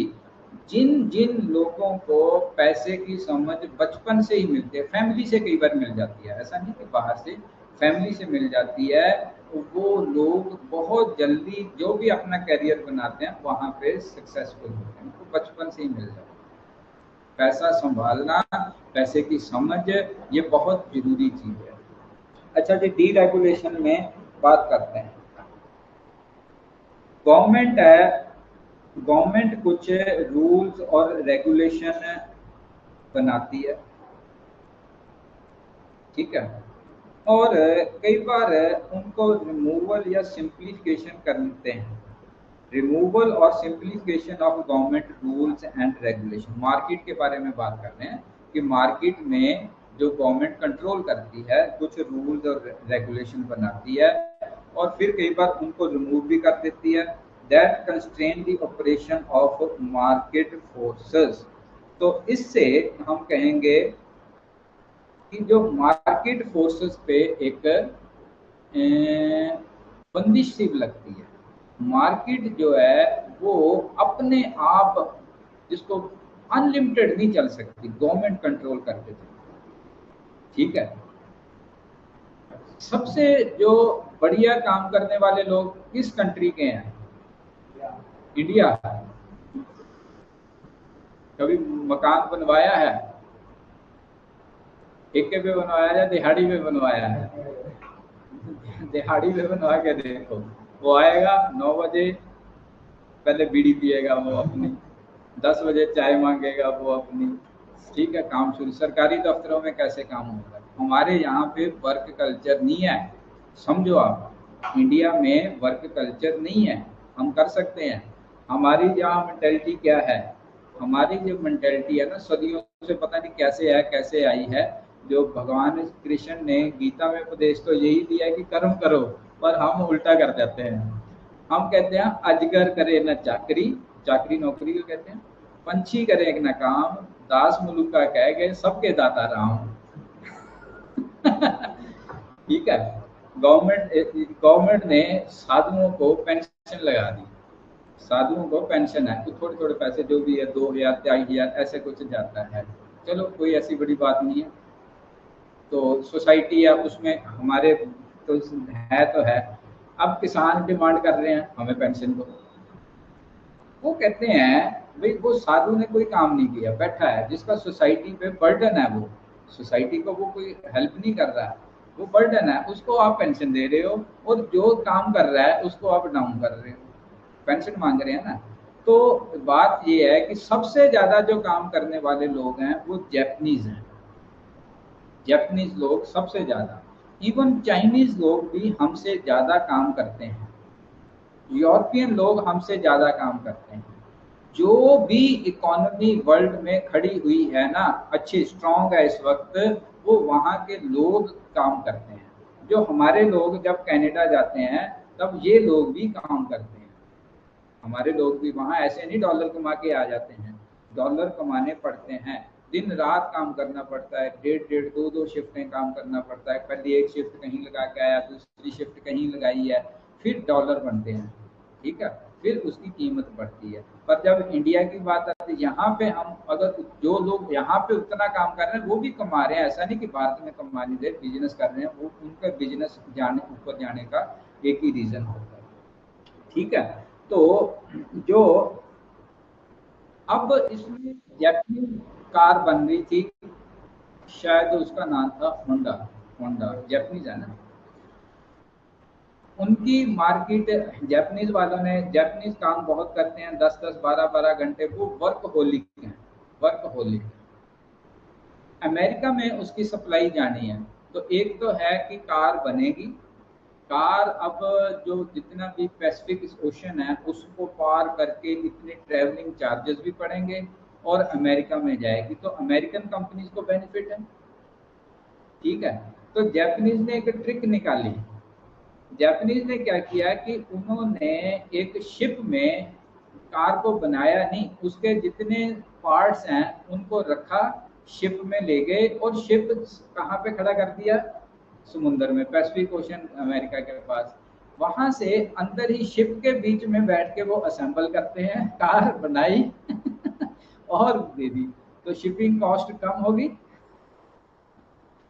जिन जिन लोगों को पैसे की समझ बचपन से ही मिलती है, फैमिली से कई बार मिल जाती है, ऐसा नहीं कि बाहर से, फैमिली से मिल जाती है, तो वो लोग बहुत जल्दी जो भी अपना करियर बनाते हैं वहां पे सक्सेसफुल होते हैं, उनको बचपन से ही मिल जाता है। पैसा संभालना, पैसे की समझ, ये बहुत जरूरी चीज है। अच्छा जी, डीरेगुलेशन में बात करते हैं। गवर्नमेंट है, गवर्नमेंट कुछ रूल्स और रेगुलेशन बनाती है, ठीक है, और कई बार उनको रिमूवल या सिंप्लीफिकेशन करते हैं। रिमूवल और simplification of government rules and regulation, market के बारे में बात कर रहे हैं कि मार्केट में जो गवर्नमेंट कंट्रोल करती है कुछ रूल्स और रेगुलेशन बनाती है और फिर कई बार उनको रिमूव भी कर देती है। That constrain the operation of market forces. तो इससे हम कहेंगे कि जो मार्केट फोर्सेस पे एक बंदिश सी लगती है। मार्केट जो है वो अपने आप, जिसको अनलिमिटेड नहीं चल सकती, गवर्नमेंट कंट्रोल करके चलती, ठीक है। सबसे जो बढ़िया काम करने वाले लोग किस कंट्री के हैं? इंडिया। कभी मकान बनवाया है? ठेके पे बनवाया है, दिहाड़ी पे बनवाया है? दिहाड़ी पे बनवा के देखो, वो आएगा 9 बजे, पहले बीड़ी पिएगा वो अपनी, 10 बजे चाय मांगेगा वो अपनी, ठीक है, काम शुरू। सरकारी दफ्तरों में कैसे काम होता है? हमारे यहाँ पे वर्क कल्चर नहीं है, समझो आप, इंडिया में वर्क कल्चर नहीं है। हम कर सकते हैं, हमारी यहाँ मेंटेलिटी क्या है? हमारी जो मेंटेलिटी है ना, सदियों से पता नहीं कैसे आई है। जो भगवान कृष्ण ने गीता में उपदेश तो यही दिया है कि कर्म करो, पर हम उल्टा कर देते हैं। हम कहते हैं अजगर करे न चाकरी, चाकरी नौकरी को कहते हैं, पंछी करे न काम, दास मुलुका कह गए सबके दाता राम। ठीक है, गवर्नमेंट ने साधुओं को पेंशन लगा दी, साधुओं को पेंशन है, तो थोड़े थोड़े पैसे जो भी है 2000 2500 ऐसे कुछ जाता है, चलो कोई ऐसी बड़ी बात नहीं है। तो सोसाइटी है उसमें हमारे तो है। अब किसान डिमांड कर रहे हैं हमें पेंशन दो। वो कहते हैं भाई वो साधु ने कोई काम नहीं किया, बैठा है, जिसका सोसाइटी पे बर्डन है, वो सोसाइटी को वो कोई हेल्प नहीं कर रहा है, वो बर्डन है, उसको आप पेंशन दे रहे हो, और जो काम कर रहा है उसको आप डाउन कर रहे हो, पेंशन मांग रहे हैं ना। तो बात ये है कि सबसे ज्यादा जो काम करने वाले लोग हैं वो जैपनीज हैं, जैपनीज लोग सबसे ज्यादा। इवन चाइनीज लोग भी हमसे ज्यादा काम करते हैं, यूरोपियन लोग हमसे ज्यादा काम करते हैं। जो भी इकोनॉमी वर्ल्ड में खड़ी हुई है ना, अच्छी स्ट्रांग है इस वक्त, वो वहाँ के लोग काम करते हैं। जो हमारे लोग जब कनाडा जाते हैं तब ये लोग भी काम करते हैं। हमारे लोग भी वहाँ ऐसे नहीं डॉलर कमा के आ जाते हैं, डॉलर कमाने पड़ते हैं, दिन रात काम करना पड़ता है, डेढ़ दो दो शिफ्टें काम करना पड़ता है। पहली एक शिफ्ट कहीं लगा के आया, दूसरी शिफ्ट कहीं लगाई है, फिर डॉलर बनते हैं, ठीक है, फिर उसकी कीमत बढ़ती है। पर जब इंडिया की बात आती है, यहाँ पे हम अगर जो लोग यहाँ पे उतना काम कर रहे हैं वो भी कमा रहे हैं, ऐसा नहीं कि भारत में कमा नहीं रहे, बिजनेस कर रहे हैं, वो उनका बिजनेस जाने ऊपर जाने का एक ही रीजन होता है, ठीक है। तो जो अब इसमें जैपनीज कार बन रही थी, शायद उसका नाम था होंडा, होंडा जैपनीज है ना, उनकी मार्केट, जापानीज वालों ने, जापानीज काम बहुत करते हैं, 10-10 12-12 घंटे, वो वर्कहोलिक हैं, वर्कहोलिक। अमेरिका में उसकी सप्लाई जानी है, तो एक तो है कि कार बनेगी, कार अब जो जितना भी पैसिफिक ओशन है उसको पार करके इतने ट्रैवलिंग चार्जेस भी पड़ेंगे और अमेरिका में जाएगी, तो अमेरिकन कंपनीज को बेनिफिट है, ठीक है। तो जापानीज ने एक ट्रिक निकाली, जापानीज ने क्या किया कि उन्होंने एक शिप में कार को बनाया नहीं, उसके जितने पार्ट्स हैं उनको रखा, शिप में ले गए और शिप कहाँ पे खड़ा कर दिया? समुद्र में, पैसिफिक ओशन अमेरिका के पास। वहां से अंदर ही शिप के बीच में बैठ के वो असेंबल करते हैं, कार बनाई और दे दी, तो शिपिंग कॉस्ट कम होगी,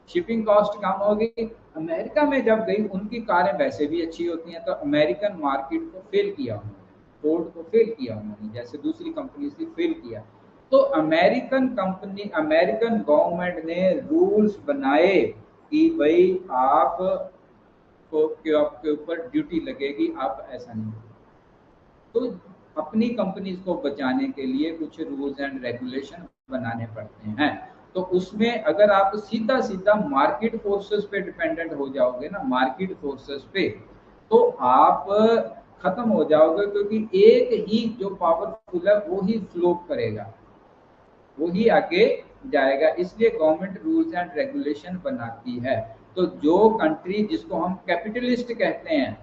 शिपिंग कॉस्ट कम होगी। अमेरिका में जब गई, उनकी कारें वैसे भी अच्छी होती हैं, तो अमेरिकन मार्केट को फेल किया उन्होंने, फोर्ड को फेल किया उन्होंने, जैसे दूसरी कंपनी से फेल किया। तो अमेरिकन कंपनी, अमेरिकन गवर्नमेंट ने रूल्स बनाए कि भाई आप को आपके ऊपर ड्यूटी लगेगी, आप ऐसा नहीं। तो अपनी कंपनीज को बचाने के लिए कुछ रूल्स एंड रेगुलेशन बनाने पड़ते हैं। तो उसमें अगर आप सीधा सीधा मार्केट फोर्सेस पे डिपेंडेंट हो जाओगे ना, मार्केट फोर्सेस पे, तो आप खत्म हो जाओगे, क्योंकि एक ही जो पावरफुल है वो ही फ्लोट करेगा, वो ही आगे जाएगा। इसलिए गवर्नमेंट रूल्स एंड रेगुलेशन बनाती है। तो जो कंट्री जिसको हम कैपिटलिस्ट कहते हैं,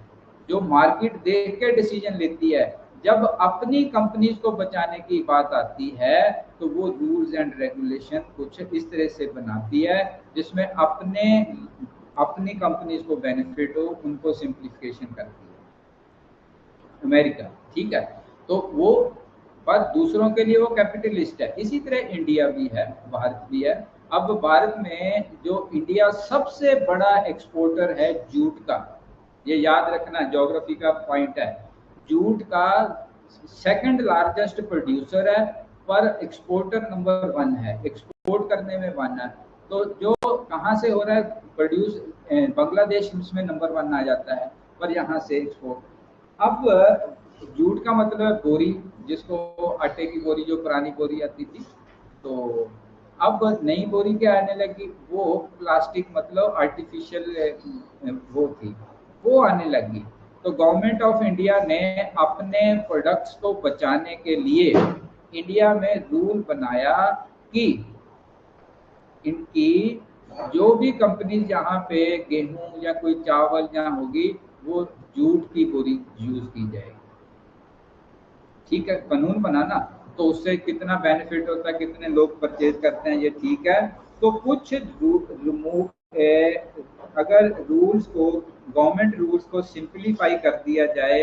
जो मार्केट देख के डिसीजन लेती है, जब अपनी कंपनीज को बचाने की बात आती है तो वो रूल्स एंड रेगुलेशन कुछ इस तरह से बनाती है जिसमें अपनी कंपनीज को बेनिफिट हो, उनको सिंप्लीफिकेशन करती है अमेरिका, ठीक है। तो वो बस दूसरों के लिए वो कैपिटलिस्ट है। इसी तरह इंडिया भी है, भारत भी है। अब भारत में जो इंडिया सबसे बड़ा एक्सपोर्टर है जूट का, ये याद रखना, ज्योग्राफी का पॉइंट है। जूट का सेकंड लार्जेस्ट प्रोड्यूसर है, पर एक्सपोर्टर नंबर 1 है, एक्सपोर्ट करने में 1 है। तो जो कहाँ से हो रहा है प्रोड्यूस, बांग्लादेश इसमें नंबर 1 आ जाता है, पर यहाँ से एक्सपोर्ट। अब जूट का मतलब है बोरी, जिसको आटे की बोरी, जो पुरानी बोरी आती थी। तो अब नई बोरी क्या आने लगी, वो प्लास्टिक, मतलब आर्टिफिशियल वो थी, वो आने लगी। तो गवर्नमेंट ऑफ इंडिया ने अपने प्रोडक्ट्स को बचाने के लिए इंडिया में रूल बनाया कि इनकी जो भी कंपनी जहाँ पे गेहूं या कोई चावल जहाँ होगी, वो जूट की बोरी यूज की जाएगी, ठीक है। कानून बनाना, तो उससे कितना बेनिफिट होता है, कितने लोग परचेज करते हैं, ये ठीक है। तो कुछ रिमूव, अगर रूल्स को, गवर्नमेंट रूल्स को सिंप्लीफाई कर दिया जाए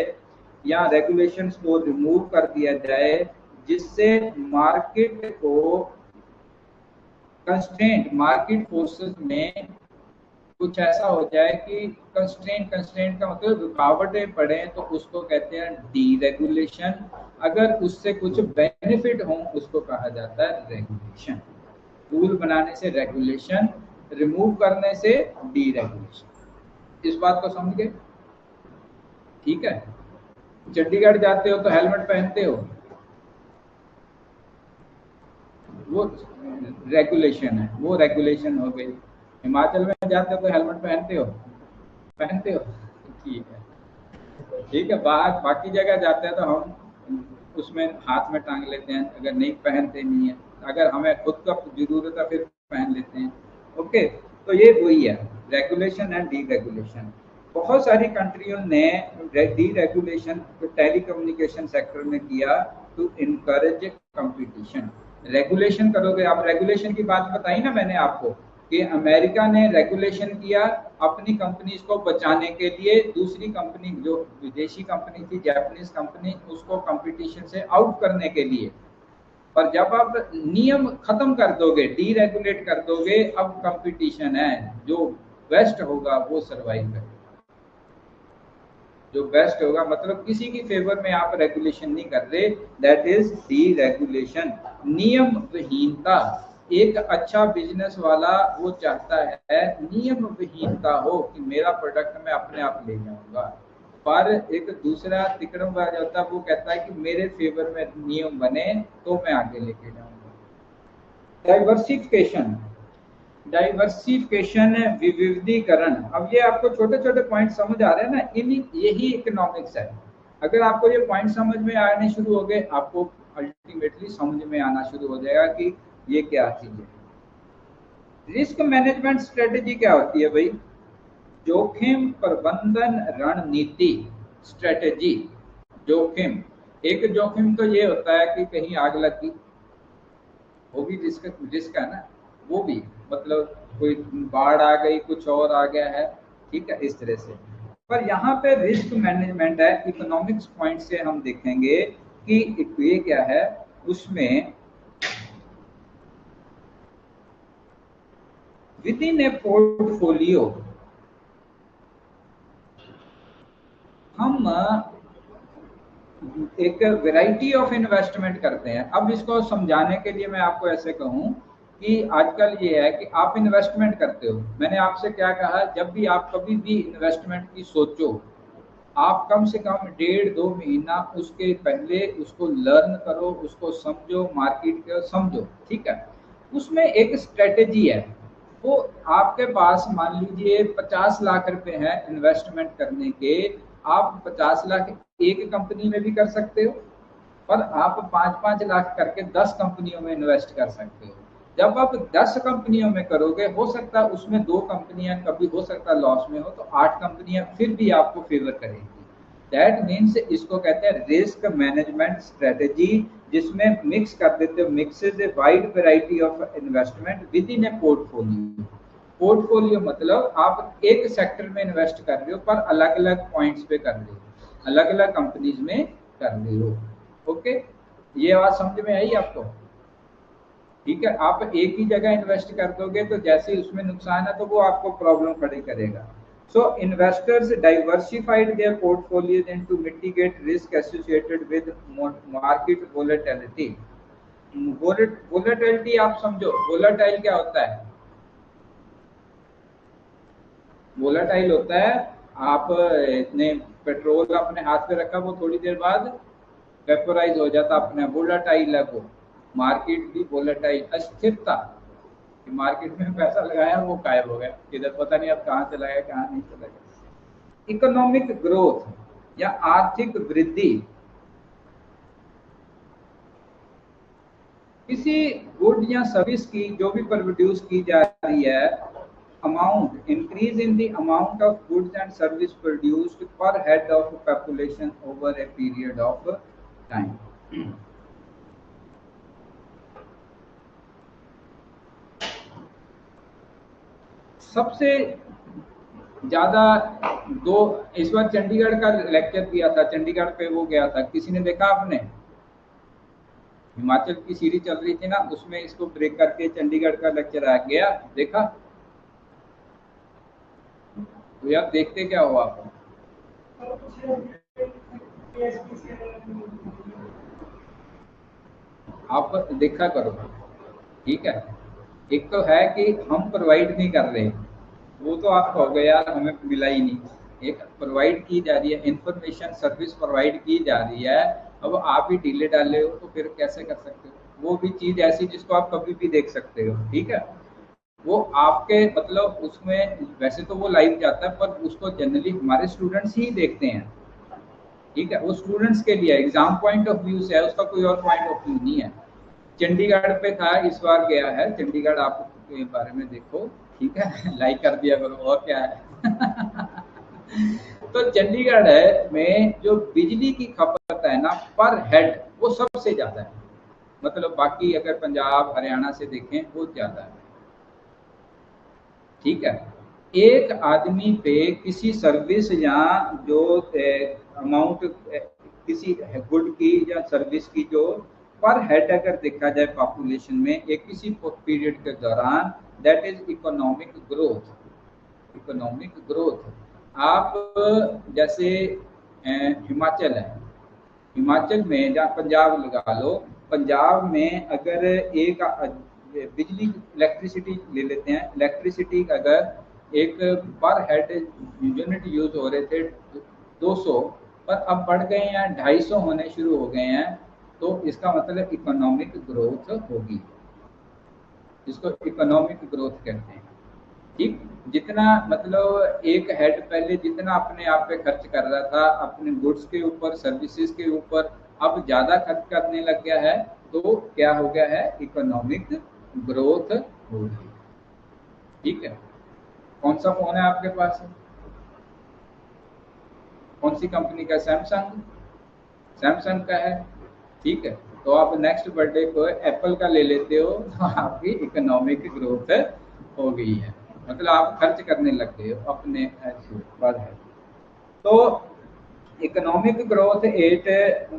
या रेगुलेशंस को रिमूव कर दिया जाए, जिससे मार्केट को कंस्ट्रेंट, मार्केट फोर्सेस में कुछ ऐसा हो जाए कि कंस्ट्रेंट का मतलब रुकावटें पड़े, तो उसको कहते हैं डीरेगुलेशन। अगर उससे कुछ बेनिफिट हो उसको कहा जाता है रेगुलेशन। रूल बनाने से रेगुलेशन, रिमूव करने से डीरेगुलेशन। इस बात को समझ गए, ठीक है। चंडीगढ़ जाते हो तो हेलमेट पहनते हो, वो रेगुलेशन है, वो रेगुलेशन हो गई। हिमाचल में जाते हो तो हेलमेट पहनते हो, पहनते हो, ठीक है, ठीक है। बाकी जगह जाते हैं तो हम उसमें हाथ में टांग लेते हैं, अगर नहीं पहनते नहीं है, अगर हमें खुद का जरूरत है फिर पहन लेते हैं, ओके। तो ये वही है रेगुलेशन एंड डी रेगुलेशन। बहुत सारी कंट्रियों ने डी रेगुलेशन टेलीकम्युनिकेशन सेक्टर में किया टू इनकरेज कंपटीशन। रेगुलेशन करोगे आप, रेगुलेशन की बात बताई ना मैंने आपको कि अमेरिका ने रेगुलेशन किया अपनी कंपनीज को बचाने के लिए, दूसरी कंपनी जो विदेशी कंपनी थी, जापानीज कंपनी, उसको कंपटीशन से आउट करने के लिए। पर जब आप नियम खत्म कर दोगे, डीरेगुलेट कर दोगे, अब कंपटीशन है, जो बेस्ट होगा वो सर्वाइव करेगा, जो बेस्ट होगा, मतलब किसी की फेवर में आप रेगुलेशन नहीं कर रहे, दैट इज डीरेगुलेशन। नियम विहीनता, एक अच्छा बिजनेस वाला वो चाहता है नियम विहीनता हो कि मेरा प्रोडक्ट मैं अपने आप ले जाऊंगा, पर एक दूसरा तिकड़मबाज होता है, वो कहता है कि मेरे फेवर में नियम बने तो मैं आगे लेके जाऊंगा। डाइवर्सिफिकेशन, डाइवर्सिफिकेशन, विविधीकरण। अब ये आपको छोटे छोटे पॉइंट समझ आ रहे हैं ना, यही इकोनॉमिक्स है। अगर आपको ये पॉइंट समझ में आने शुरू हो गए, आपको अल्टीमेटली समझ में आना शुरू हो जाएगा कि ये क्या चीज है। रिस्क मैनेजमेंट स्ट्रेटेजी क्या होती है भाई? जोखिम प्रबंधन रणनीति, स्ट्रेटेजी। जोखिम, एक जोखिम तो ये होता है कि कहीं आग लग गई, वो भी रिस्क है ना, वो भी, मतलब कोई बाढ़ आ गई, कुछ और आ गया है, ठीक है, इस तरह से। पर यहाँ पे रिस्क मैनेजमेंट है, इकोनॉमिक्स पॉइंट से हम देखेंगे कि ये क्या है। उसमें विद इन ए पोर्टफोलियो हम एक वैरायटी ऑफ इन्वेस्टमेंट करते हैं। अब इसको समझाने के लिए मैं आपको ऐसे कहूं कि आजकल ये है कि आप इन्वेस्टमेंट करते हो, मैंने आपसे क्या कहा, जब भी आप कभी भी इन्वेस्टमेंट की सोचो आप कम से कम 1.5-2 महीना उसके पहले उसको लर्न करो, उसको समझो, मार्केट को समझो, ठीक है। उसमें एक स्ट्रेटेजी है, वो आपके पास मान लीजिए 50 लाख रुपए है इन्वेस्टमेंट करने के, आप 50 लाख एक कंपनी में भी कर सकते हो, और आप 5-5 लाख करके 10 कंपनियों में इन्वेस्ट कर सकते हो। जब आप 10 कंपनियों में करोगे, हो सकता है उसमें 2 कंपनियां कभी हो सकता है लॉस में हो, तो 8 कंपनियां फिर भी आपको फेवर करेंगी। दैट मीन्स इसको कहते हैं रिस्क मैनेजमेंट स्ट्रेटेजी, जिसमें मिक्स कर देते हो, mixes a wide variety of investment with in A portfolio. Portfolio मतलब आप एक सेक्टर में इन्वेस्ट कर रहे हो पर अलग अलग पॉइंट्स पे कर रहे हो, अलग अलग कंपनीज में कर रहे हो। ओके, ये बात समझ में आई आपको? ठीक है, आप एक ही जगह इन्वेस्ट कर दोगे तो जैसे उसमें नुकसान है तो वो आपको प्रॉब्लम खड़ी करेगा। So investors diversified their portfolios and to mitigate risk associated with market volatility. Volatility आप समझो, volatile क्या होता है? वोलाटाइल होता है, आप इतने पेट्रोल अपने हाथ पे रखा, वो थोड़ी देर बाद वेपोराइज हो जाता अपने, वोलाटाइल है वो। मार्केट भी वोलाटाइल, अस्थिरता, मार्केट में पैसा लगाया वो गायब हो गया, इधर पता नहीं अब कहाँ चला गया कहाँ नहीं चला गया। इकोनॉमिक ग्रोथ या आर्थिक वृद्धि, किसी गुड या सर्विस की जो भी प्रोड्यूस की जा रही है, amount increase in the amount of goods and service produced per head of population over a period of time. सबसे ज्यादा दो, इस बार चंडीगढ़ का लेक्चर दिया था, चंडीगढ़ पे वो गया था, किसी ने देखा आपने? हिमाचल की सीरीज चल रही थी ना, उसमें इसको ब्रेक करके चंडीगढ़ का लेक्चर आ गया, देखा? तो यार देखते क्या हो आप? आप देखा करो, ठीक है। एक तो है कि हम प्रोवाइड नहीं कर रहे, वो तो आप कहोगे यार हमें मिला ही नहीं। एक प्रोवाइड की जा रही है इंफॉर्मेशन, सर्विस प्रोवाइड की जा रही है, अब आप ही ढीले डाले हो तो फिर कैसे कर सकते हो? वो भी चीज ऐसी जिसको आप कभी भी देख सकते हो, ठीक है। वो आपके मतलब उसमें वैसे तो वो लाइव जाता है, पर उसको जनरली हमारे स्टूडेंट्स ही देखते हैं, ठीक है। वो स्टूडेंट्स के लिए एग्जाम पॉइंट ऑफ व्यू से है, उसका कोई और पॉइंट ऑफ व्यू नहीं है। चंडीगढ़ पे था, इस बार गया है चंडीगढ़, आप के बारे में देखो, ठीक है। लाइक कर दिया करो, और क्या है। तो चंडीगढ़ है में जो बिजली की खपत है ना पर हेड, वो सबसे ज्यादा है, मतलब बाकी अगर पंजाब हरियाणा से देखें वो ज्यादा है, ठीक है। एक आदमी पे किसी सर्विस या जो अमाउंट किसी गुड की या सर्विस की जो पर हेड अगर देखा जाए पॉपुलेशन में एक किसी पीरियड के दौरान, that is economic growth. Economic growth आप जैसे हिमाचल है, हिमाचल में या पंजाब लगा लो, पंजाब में अगर एक बिजली इलेक्ट्रिसिटी ले लेते हैं, इलेक्ट्रिसिटी अगर एक पर हेड यूनिट यूज हो रहे थे 200, पर अब बढ़ गए हैं 250 होने शुरू हो गए हैं, तो इसका मतलब इकोनॉमिक ग्रोथ होगी, जिसको इकोनॉमिक ग्रोथ कहते हैं, ठीक। जितना मतलब एक हेड पहले जितना अपने आप पे खर्च कर रहा था अपने गुड्स के ऊपर, सर्विसेज के ऊपर, अब ज्यादा खर्च करने लग गया है, तो क्या हो गया है? इकोनॉमिक ग्रोथ हो गई, ठीक है। कौन सा फोन है आपके पास? कौन सी कंपनी का? सैमसंग, सैमसंग का है, ठीक है। तो आप नेक्स्ट बर्थडे को एप्पल का ले लेते हो तो आपकी इकोनॉमिक ग्रोथ हो गई है, मतलब आप खर्च करने लग गए हो अपने पर है। तो economic growth at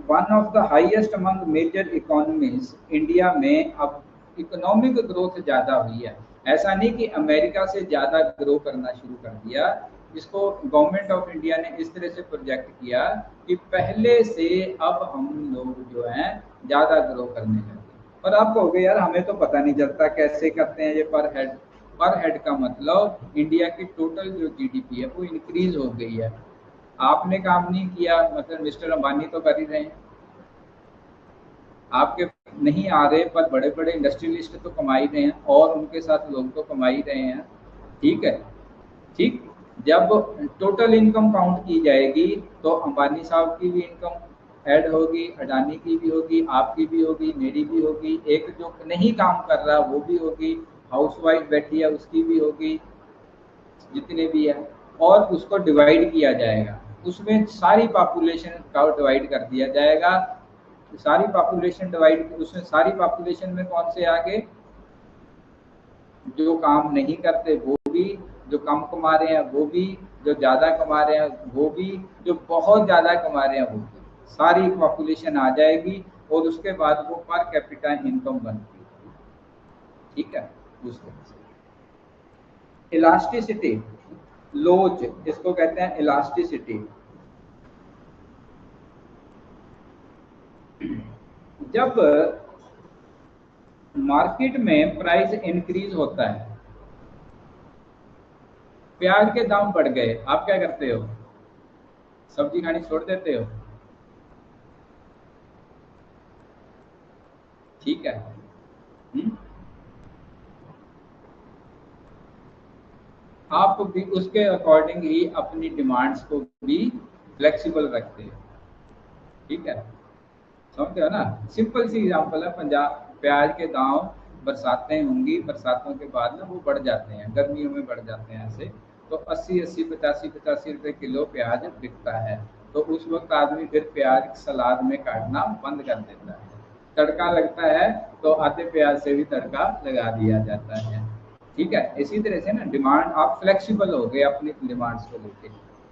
one of the highest among major economies, India में अब इकोनॉमिक ग्रोथ ज्यादा हुई है। ऐसा नहीं कि अमेरिका से ज्यादा ग्रो करना शुरू कर दिया, जिसको गवर्नमेंट ऑफ इंडिया ने इस तरह से प्रोजेक्ट किया कि पहले से अब हम लोग जो हैं ज्यादा ग्रो करने लगे। पर आप कहोगे यार हमें तो पता नहीं चलता कैसे करते हैं ये पर हेड। पर हेड का मतलब इंडिया की टोटल जो जीडीपी है वो इंक्रीज हो गई है। आपने काम नहीं किया, मतलब मिस्टर अंबानी तो कर ही रहे हैं, आपके नहीं आ रहे, पर बड़े बड़े इंडस्ट्रियलिस्ट तो कमा ही रहे हैं और उनके साथ लोग तो कमा ही रहे हैं। ठीक है, ठीक। जब टोटल इनकम काउंट की जाएगी तो अंबानी साहब की भी इनकम ऐड होगी, अडानी की भी होगी, आपकी भी होगी, मेरी भी होगी, एक जो नहीं काम कर रहा वो भी होगी, हाउसवाइफ बैठी है उसकी भी होगी, जितने भी है, और उसको डिवाइड किया जाएगा, उसमें सारी पॉपुलेशन का डिवाइड कर दिया जाएगा। सारी पॉपुलेशन डिवाइड, उसमें सारी पॉपुलेशन में कौन से आगे, जो काम नहीं करते वो भी, जो कम कमा रहे हैं वो भी, जो ज़्यादा कमा रहे हैं वो भी, जो बहुत ज़्यादा कमा रहे हैं वो भी, सारी पॉपुलेशन आ जाएगी और उसके बाद वो पर कैपिटा इनकम बनती है। ठीक है, उस तरह से इलास्टिसिटी, लोच इसको कहते हैं, इलास्टिसिटी। जब मार्केट में प्राइस इंक्रीज होता है, प्याज के दाम बढ़ गए, आप क्या करते हो, सब्जी खानी छोड़ देते हो। ठीक है, आप भी उसके अकॉर्डिंग ही अपनी डिमांड्स को भी फ्लेक्सिबल रखते हो। ठीक है, समझते हो ना, सिंपल सी एग्जांपल है, पंजाब प्याज के दाम, बरसातें होंगी, बरसातों के बाद ना वो बढ़ जाते हैं, गर्मियों में बढ़ जाते हैं ऐसे, तो 80-80 85-85 रुपए किलो प्याज बिकता है। तो उस वक्त आदमी फिर प्याज सलाद में काटना बंद कर देता है, तड़का लगता है तो आधे प्याज से भी तड़का लगा दिया जाता है। ठीक है, इसी तरह से ना डिमांड, आप फ्लेक्सिबल हो गए अपनी डिमांड्स को लेके,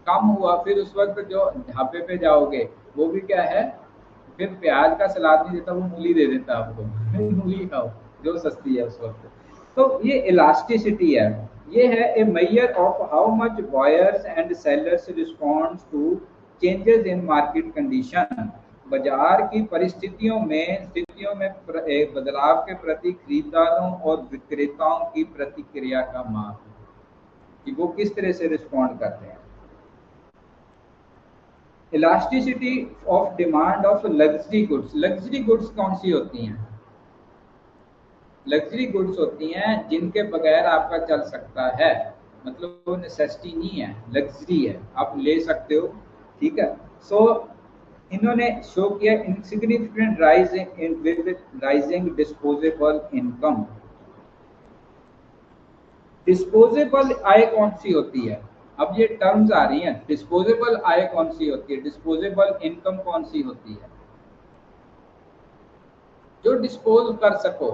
कम हुआ फिर उस वक्त जो ढाबे पे जाओगे वो भी क्या है, फिर प्याज का सलाद नहीं देता, वो मूली दे देता आपको, मूली खाओ जो सस्ती है उस वक्त। तो ये इलास्टिसिटी है, ये है a measure of how much buyers and sellers responds to changes in market condition. बाजार की परिस्थितियों में बदलाव के प्रति खरीदारों और विक्रेताओं की प्रतिक्रिया का माप, कि वो किस तरह से रिस्पॉन्ड कर रहे हैं। Elasticity of demand of luxury goods, luxury goods कौन सी होती हैं, लग्जरी गुड्स होती हैं जिनके बगैर आपका चल सकता है, मतलब वो नेसेसिटी नहीं है, लग्जरी है, आप ले सकते हो। ठीक है, सो इन्होंने शो किया insignificant rise in with rising disposable income. Disposable आय कौन सी होती है, अब ये टर्म्स आ रही हैं, डिस्पोजेबल आय कौन सी होती है, डिस्पोजेबल इनकम कौन सी होती है, जो डिस्पोज कर सको।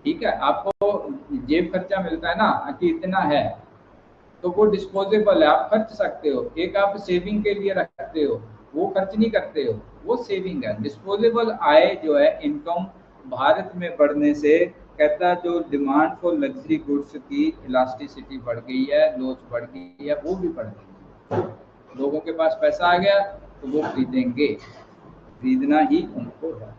ठीक है, आपको जेब खर्चा मिलता है ना कि इतना है, तो वो डिस्पोजेबल है, आप खर्च सकते हो। एक आप सेविंग के लिए रखते हो, वो खर्च नहीं करते हो, वो सेविंग है। डिस्पोजेबल आय जो है, इनकम भारत में बढ़ने से कहता है जो डिमांड फॉर लग्जरी गुड्स की इलास्टिसिटी बढ़ गई है, लोच बढ़ गई है, वो भी बढ़ गई है। लोगों के पास पैसा आ गया तो वो खरीदेंगे, खरीदना ही उनको है।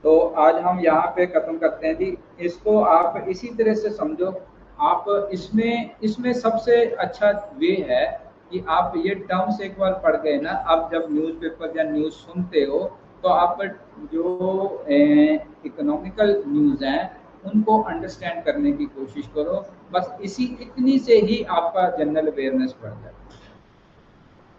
तो आज हम यहाँ पे खत्म करते हैं जी, इसको आप इसी तरह से समझो। आप इसमें सबसे अच्छा वे है कि आप ये टर्म्स एक बार पढ़ गए ना, आप जब न्यूज़पेपर या न्यूज़ सुनते हो तो आप जो इकोनॉमिकल न्यूज़ हैं उनको अंडरस्टैंड करने की कोशिश करो। बस इतनी से ही आपका जनरल अवेयरनेस बढ़ जाता है।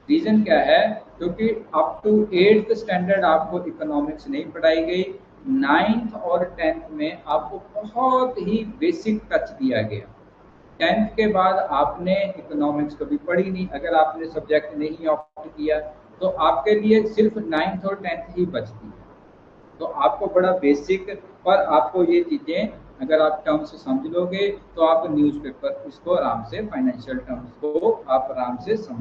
रीज़न क्या है, क्योंकि अप टू 8th स्टैंडर्ड आपको इकोनॉमिक्स नहीं पढ़ाई गई, 9th और 10th में आपको बहुत ही बेसिक टच दिया गया। 10th के बाद आपने इकोनॉमिक्स कभी पढ़ी नहीं, अगर आपने सब्जेक्ट नहीं ऑप्ट किया तो आपके लिए सिर्फ 9th और 10th ही बचती है। तो आपको बड़ा बेसिक, पर आपको ये चीज़ें अगर आप टर्म्स समझ लोगे तो आप न्यूज़पेपर इसको आराम से, फाइनेंशियल टर्म्स को आप आराम से समझ